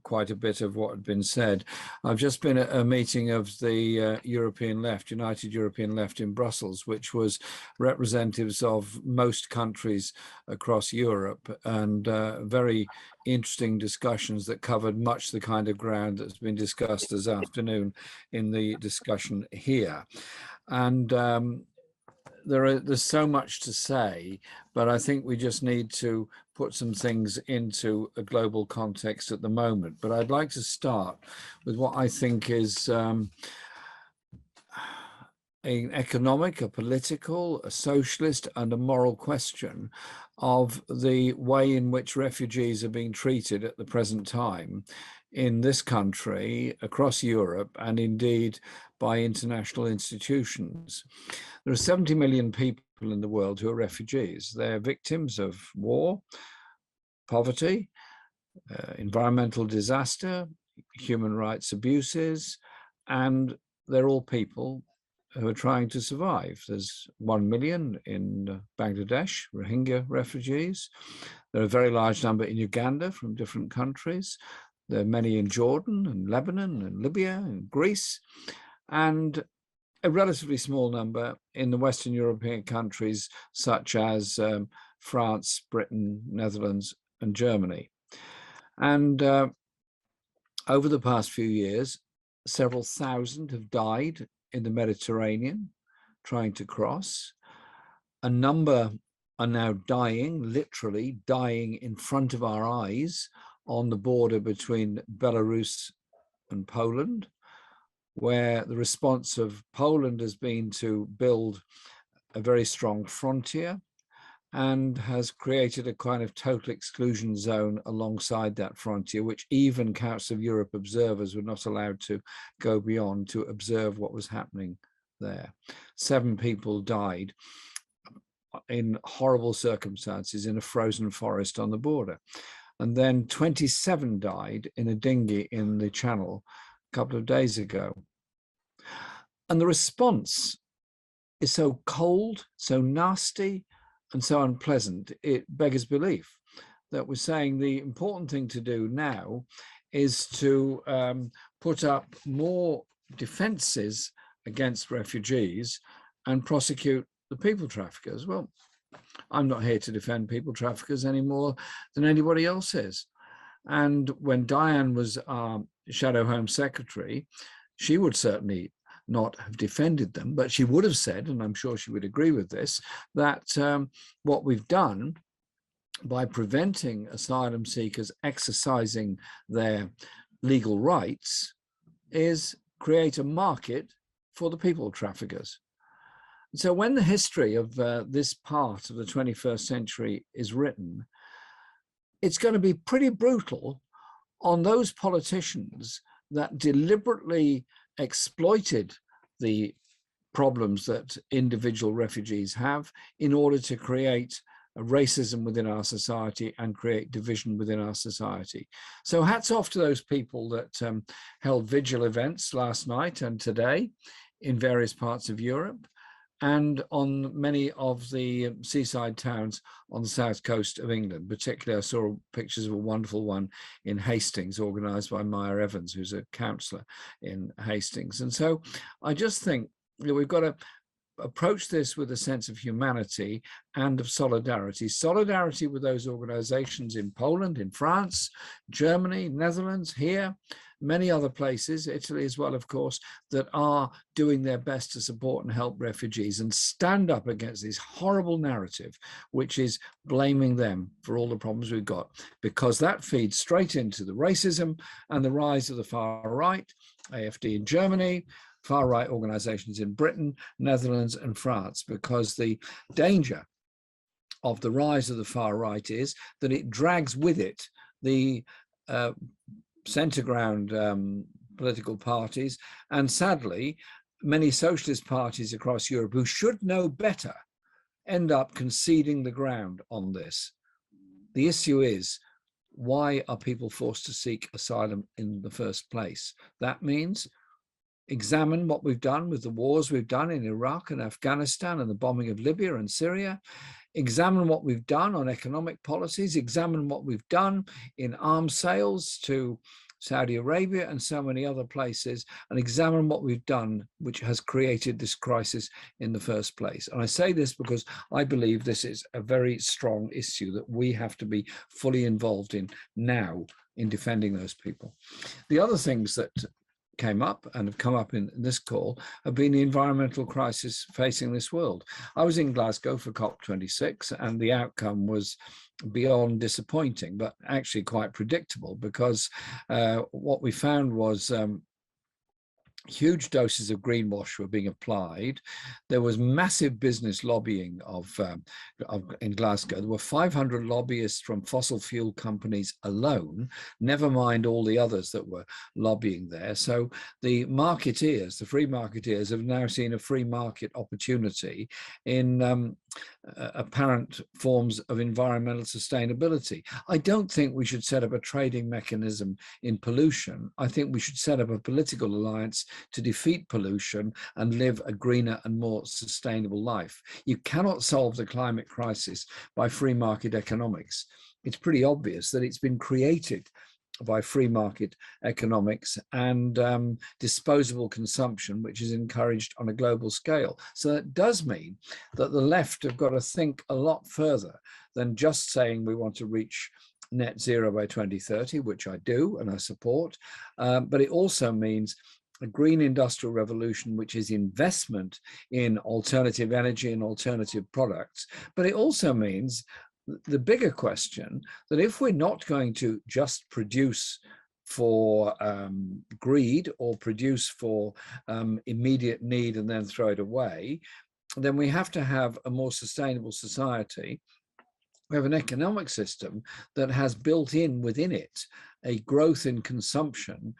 quite a bit of what had been said. I've just been at a meeting of the European Left, United European Left in Brussels, which was representatives of most countries across Europe, and very interesting discussions that covered much the kind of ground that's been discussed this afternoon in the discussion here. And there's so much to say, but I think we just need to put some things into a global context at the moment. But I'd like to start with what I think is an economic, a political, a socialist, and a moral question of the way in which refugees are being treated at the present time in this country, across Europe, and indeed by international institutions. There are 70 million people in the world who are refugees. They're victims of war, poverty, environmental disaster, human rights abuses, and they're all people who are trying to survive. There's 1 million in Bangladesh, Rohingya refugees. There are a very large number in Uganda from different countries. There are many in Jordan and Lebanon and Libya and Greece, and a relatively small number in the Western European countries such as France, Britain, Netherlands, and Germany. And over the past few years, several thousand have died in the Mediterranean trying to cross. A number are now dying, literally dying in front of our eyes on the border between Belarus and Poland, where the response of Poland has been to build a very strong frontier and has created a kind of total exclusion zone alongside that frontier, which even Council of Europe observers were not allowed to go beyond to observe what was happening there. 7 people died in horrible circumstances in a frozen forest on the border. And then 27 died in a dinghy in the Channel a couple of days ago. And the response is so cold, so nasty, and so unpleasant, it beggars belief that we're saying the important thing to do now is to put up more defences against refugees and prosecute the people traffickers. Well, I'm not here to defend people traffickers any more than anybody else is. And when Diane was our Shadow Home Secretary, she would certainly not have defended them, but she would have said, and I'm sure she would agree with this, that what we've done by preventing asylum seekers exercising their legal rights is create a market for the people traffickers. So when the history of this part of the 21st century is written, it's going to be pretty brutal on those politicians that deliberately exploited the problems that individual refugees have in order to create racism within our society and create division within our society. So hats off to those people that held vigil events last night and today in various parts of Europe and on many of the seaside towns on the south coast of England. Particularly, I saw pictures of a wonderful one in Hastings, organised by Maya Evans, who's a councillor in Hastings. And so I just think that we've got to approach this with a sense of humanity and of solidarity. Solidarity with those organizations in Poland, in France, Germany, Netherlands, here, many other places, Italy as well, of course, that are doing their best to support and help refugees and stand up against this horrible narrative, which is blaming them for all the problems we've got, because that feeds straight into the racism and the rise of the far right, AfD in Germany, far-right organizations in Britain, Netherlands, and France, because the danger of the rise of the far right is that it drags with it the centre ground political parties, and sadly, many socialist parties across Europe who should know better end up conceding the ground on this. The issue is, why are people forced to seek asylum in the first place? That means examine what we've done with the wars we've done in Iraq and Afghanistan and the bombing of Libya and Syria. Examine what we've done on economic policies. Examine what we've done in arms sales to Saudi Arabia and so many other places, and examine what we've done, which has created this crisis in the first place. And I say this because I believe this is a very strong issue that we have to be fully involved in now in defending those people. The other things that came up and have come up in this call have been the environmental crisis facing this world. I was in Glasgow for COP26 and the outcome was beyond disappointing, but actually quite predictable, because what we found was huge doses of greenwash were being applied. There was massive business lobbying in Glasgow. There were 500 lobbyists from fossil fuel companies alone, never mind all the others that were lobbying there. So the marketeers, the free marketeers, have now seen a free market opportunity in apparent forms of environmental sustainability. I don't think we should set up a trading mechanism in pollution. I think we should set up a political alliance to defeat pollution and live a greener and more sustainable life. You cannot solve the climate crisis by free market economics. It's pretty obvious that it's been created by free market economics and disposable consumption, which is encouraged on a global scale. So that does mean that the left have got to think a lot further than just saying we want to reach net zero by 2030, which I do and I support, but it also means a green industrial revolution, which is investment in alternative energy and alternative products. But it also means the bigger question that if we're not going to just produce for greed or produce for immediate need and then throw it away, then we have to have a more sustainable society We have an economic system that has built in within it a growth in consumption,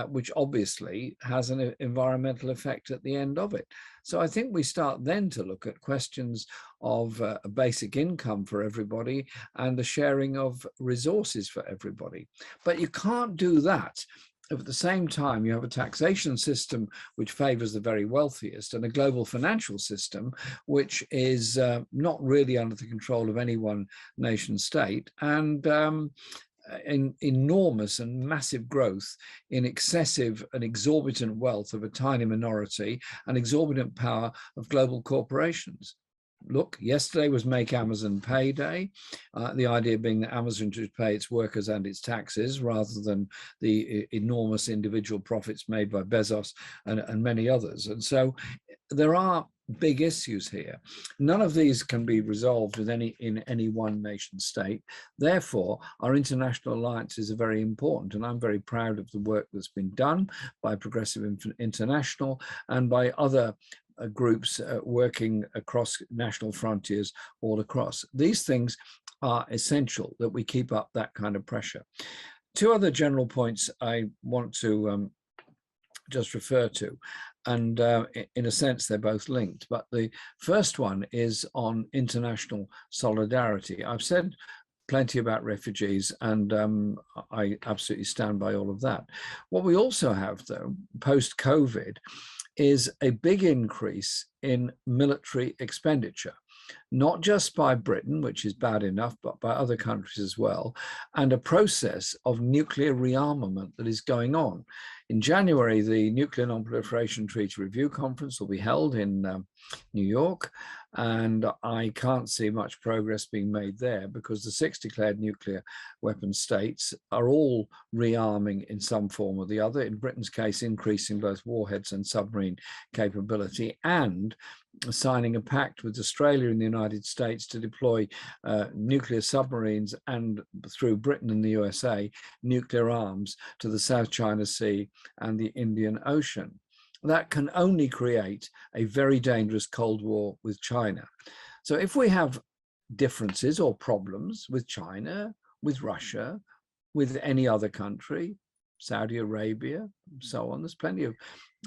which obviously has an environmental effect at the end of it. So I think we start then to look at questions of a basic income for everybody and the sharing of resources for everybody. But you can't do that if at the same time you have a taxation system which favors the very wealthiest and a global financial system which is not really under the control of any one nation state, and in enormous and massive growth in excessive and exorbitant wealth of a tiny minority and exorbitant power of global corporations. Look, yesterday was Make Amazon Pay Day. The idea being that Amazon should pay its workers and its taxes rather than the enormous individual profits made by Bezos and many others. And so there are big issues here. None of these can be resolved with in any one nation state. Therefore, our international alliances are very important, and I'm very proud of the work that's been done by Progressive International and by other groups working across national frontiers all across. These things are essential that we keep up that kind of pressure. Two other general points I want to just refer to, and in a sense they're both linked, but the first one is on international solidarity. I've said plenty about refugees, and I absolutely stand by all of that. What we also have, though, post-COVID, is a big increase in military expenditure, not just by Britain, which is bad enough, but by other countries as well, and a process of nuclear rearmament that is going on. In January, the Nuclear Non-Proliferation Treaty Review Conference will be held in New York, and I can't see much progress being made there because the 6 declared nuclear weapon states are all rearming in some form or the other. In Britain's case, increasing both warheads and submarine capability, and signing a pact with Australia and the United States to deploy nuclear submarines and, through Britain and the USA, nuclear arms to the South China Sea and the Indian Ocean. That can only create a very dangerous Cold War with China. So if we have differences or problems with China, with Russia, with any other country, Saudi Arabia, so on, there's plenty of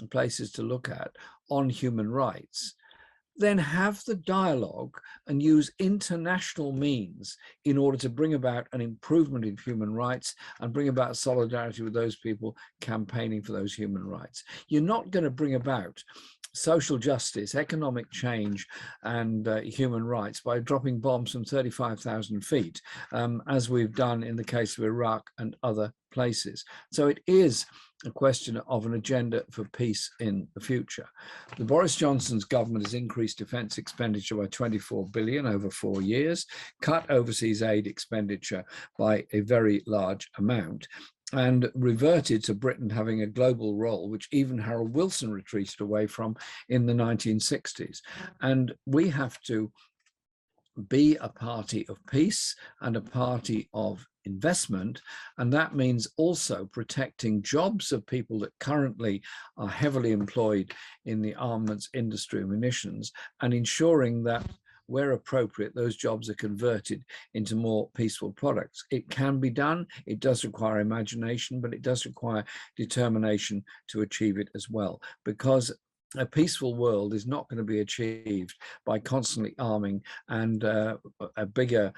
places to look at on human rights, then have the dialogue and use international means in order to bring about an improvement in human rights and bring about solidarity with those people campaigning for those human rights. You're not going to bring about social justice, economic change, and human rights by dropping bombs from 35,000 feet, as we've done in the case of Iraq and other places. So it is a question of an agenda for peace in the future. The Boris Johnson's government has increased defence expenditure by 24 billion over 4 years, cut overseas aid expenditure by a very large amount, and reverted to Britain having a global role, which even Harold Wilson retreated away from in the 1960s. And we have to be a party of peace and a party of investment, and that means also protecting jobs of people that currently are heavily employed in the armaments industry and munitions, and ensuring that where appropriate, those jobs are converted into more peaceful products. It can be done. It does require imagination, but it does require determination to achieve it as well, because a peaceful world is not going to be achieved by constantly arming and a bigger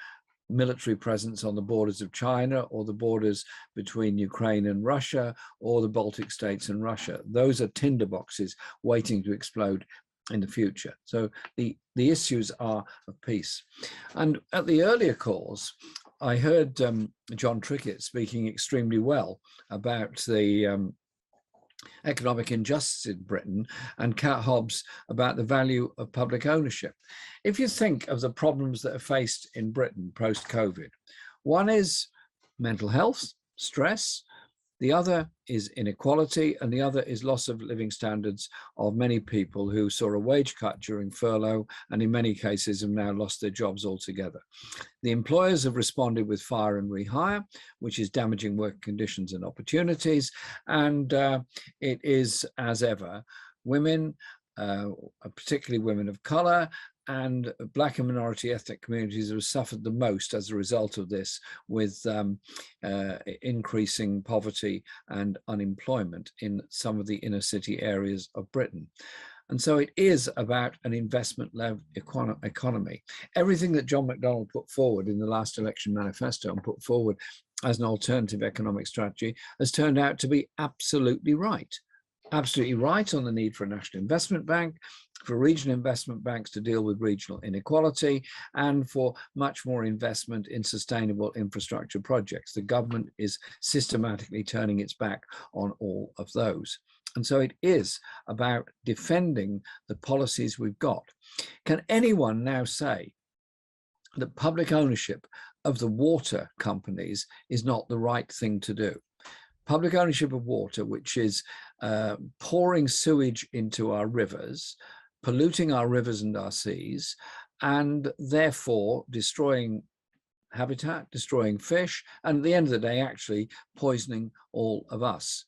military presence on the borders of China, or the borders between Ukraine and Russia, or the Baltic states and Russia. Those are tinderboxes waiting to explode in the future. So the issues are of peace. And at the earlier calls, I heard John Trickett speaking extremely well about the economic injustice in Britain, and Kat Hobbs about the value of public ownership. If you think of the problems that are faced in Britain post-COVID, one is mental health, stress, the other is inequality, and the other is loss of living standards of many people who saw a wage cut during furlough, and in many cases have now lost their jobs altogether. The employers have responded with fire and rehire, which is damaging work conditions and opportunities, and it is, as ever, women, particularly women of colour, and Black and minority ethnic communities have suffered the most as a result of this, with increasing poverty and unemployment in some of the inner city areas of Britain. And so it is about an investment-led economy. Everything that John McDonnell put forward in the last election manifesto and put forward as an alternative economic strategy has turned out to be absolutely right. Absolutely right on the need for a national investment bank, for regional investment banks to deal with regional inequality, and for much more investment in sustainable infrastructure projects. The government is systematically turning its back on all of those. And so it is about defending the policies we've got. Can anyone now say that public ownership of the water companies is not the right thing to do? Public ownership of water, which is pouring sewage into our rivers, polluting our rivers and our seas, and therefore destroying habitat, destroying fish, and at the end of the day, actually poisoning all of us.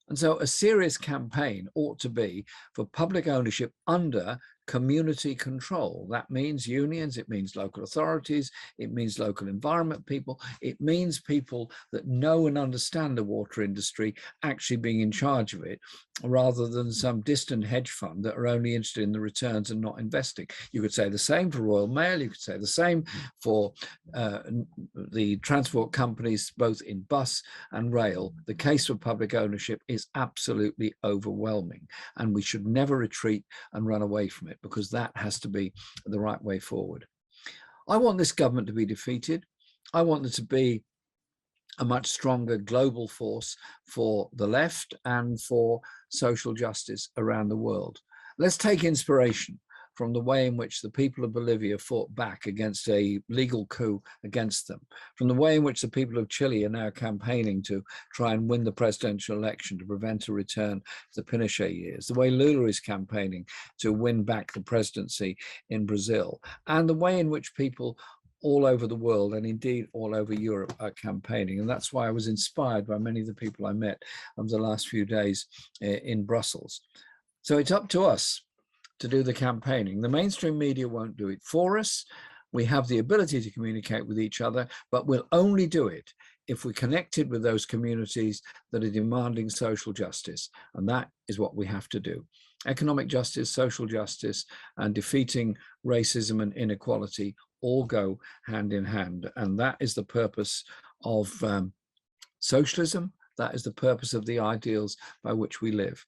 And so a serious campaign ought to be for public ownership under community control. That means unions, it means local authorities, it means local environment people, it means people that know and understand the water industry actually being in charge of it, rather than some distant hedge fund that are only interested in the returns and not investing. You could say the same for Royal Mail, you could say the same for the transport companies, both in bus and rail. The case for public ownership is absolutely overwhelming, and we should never retreat and run away from it, because that has to be the right way forward. I want this government to be defeated. I want there to be a much stronger global force for the left and for social justice around the world. Let's take inspiration from the way in which the people of Bolivia fought back against a legal coup against them, from the way in which the people of Chile are now campaigning to try and win the presidential election to prevent a return to the Pinochet years, the way Lula is campaigning to win back the presidency in Brazil, and the way in which people all over the world, and indeed all over Europe, are campaigning. And that's why I was inspired by many of the people I met over the last few days in Brussels. So it's up to us to do the campaigning. The mainstream media won't do it for us. We have the ability to communicate with each other, but we'll only do it if we're connected with those communities that are demanding social justice. And that is what we have to do. Economic justice, social justice, and defeating racism and inequality all go hand in hand. And that is the purpose of socialism. That is the purpose of the ideals by which we live.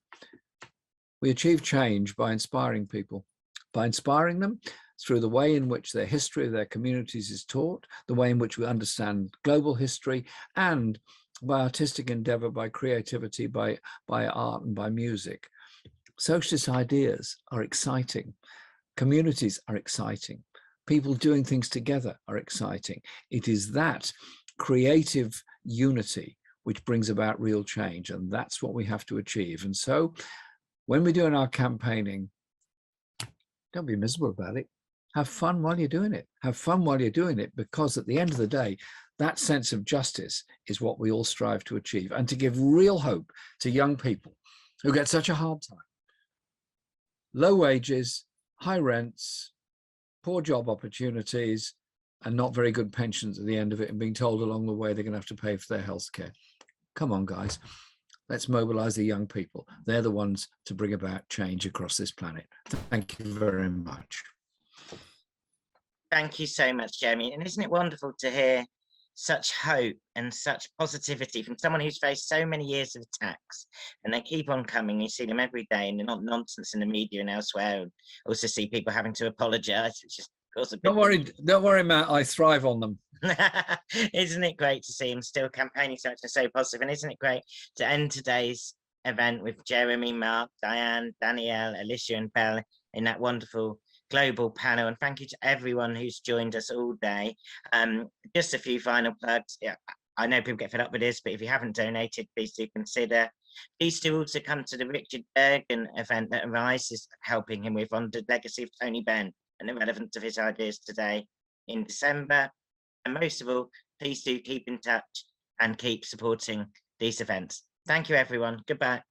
We achieve change by inspiring people, by inspiring them through the way in which their history of their communities is taught, the way in which we understand global history, and by artistic endeavor, by creativity, by art and by music. Socialist ideas are exciting. Communities are exciting. People doing things together are exciting. It is that creative unity which brings about real change, and that's what we have to achieve. And so when we're doing our campaigning, don't be miserable about it. Have fun while you're doing it. Have fun while you're doing it, because at the end of the day, that sense of justice is what we all strive to achieve, and to give real hope to young people who get such a hard time. Low wages, high rents, poor job opportunities, and not very good pensions at the end of it, and being told along the way they're going to have to pay for their health care. Come on, guys. Let's mobilize the young people. They're the ones to bring about change across this planet. Thank you very much. Thank you so much, Jeremy. And isn't it wonderful to hear such hope and such positivity from someone who's faced so many years of attacks, and they keep on coming. You see them every day, and they're not nonsense in the media and elsewhere. And also see people having to apologize, which is of course a big don't worry, Matt, I thrive on them. Isn't it great to see him still campaigning so much and so positive? And isn't it great to end today's event with Jeremy, Mark, Diane, Danièle, Alicia and Belle in that wonderful global panel? And thank you to everyone who's joined us all day. Just a few final plugs. Yeah, I know people get fed up with this, but if you haven't donated, please do consider. Please do also come to the Richard Bergen event that Arise is helping him with on the legacy of Tony Benn and the relevance of his ideas today in December. And most of all, please do keep in touch and keep supporting these events. Thank you, everyone. Goodbye.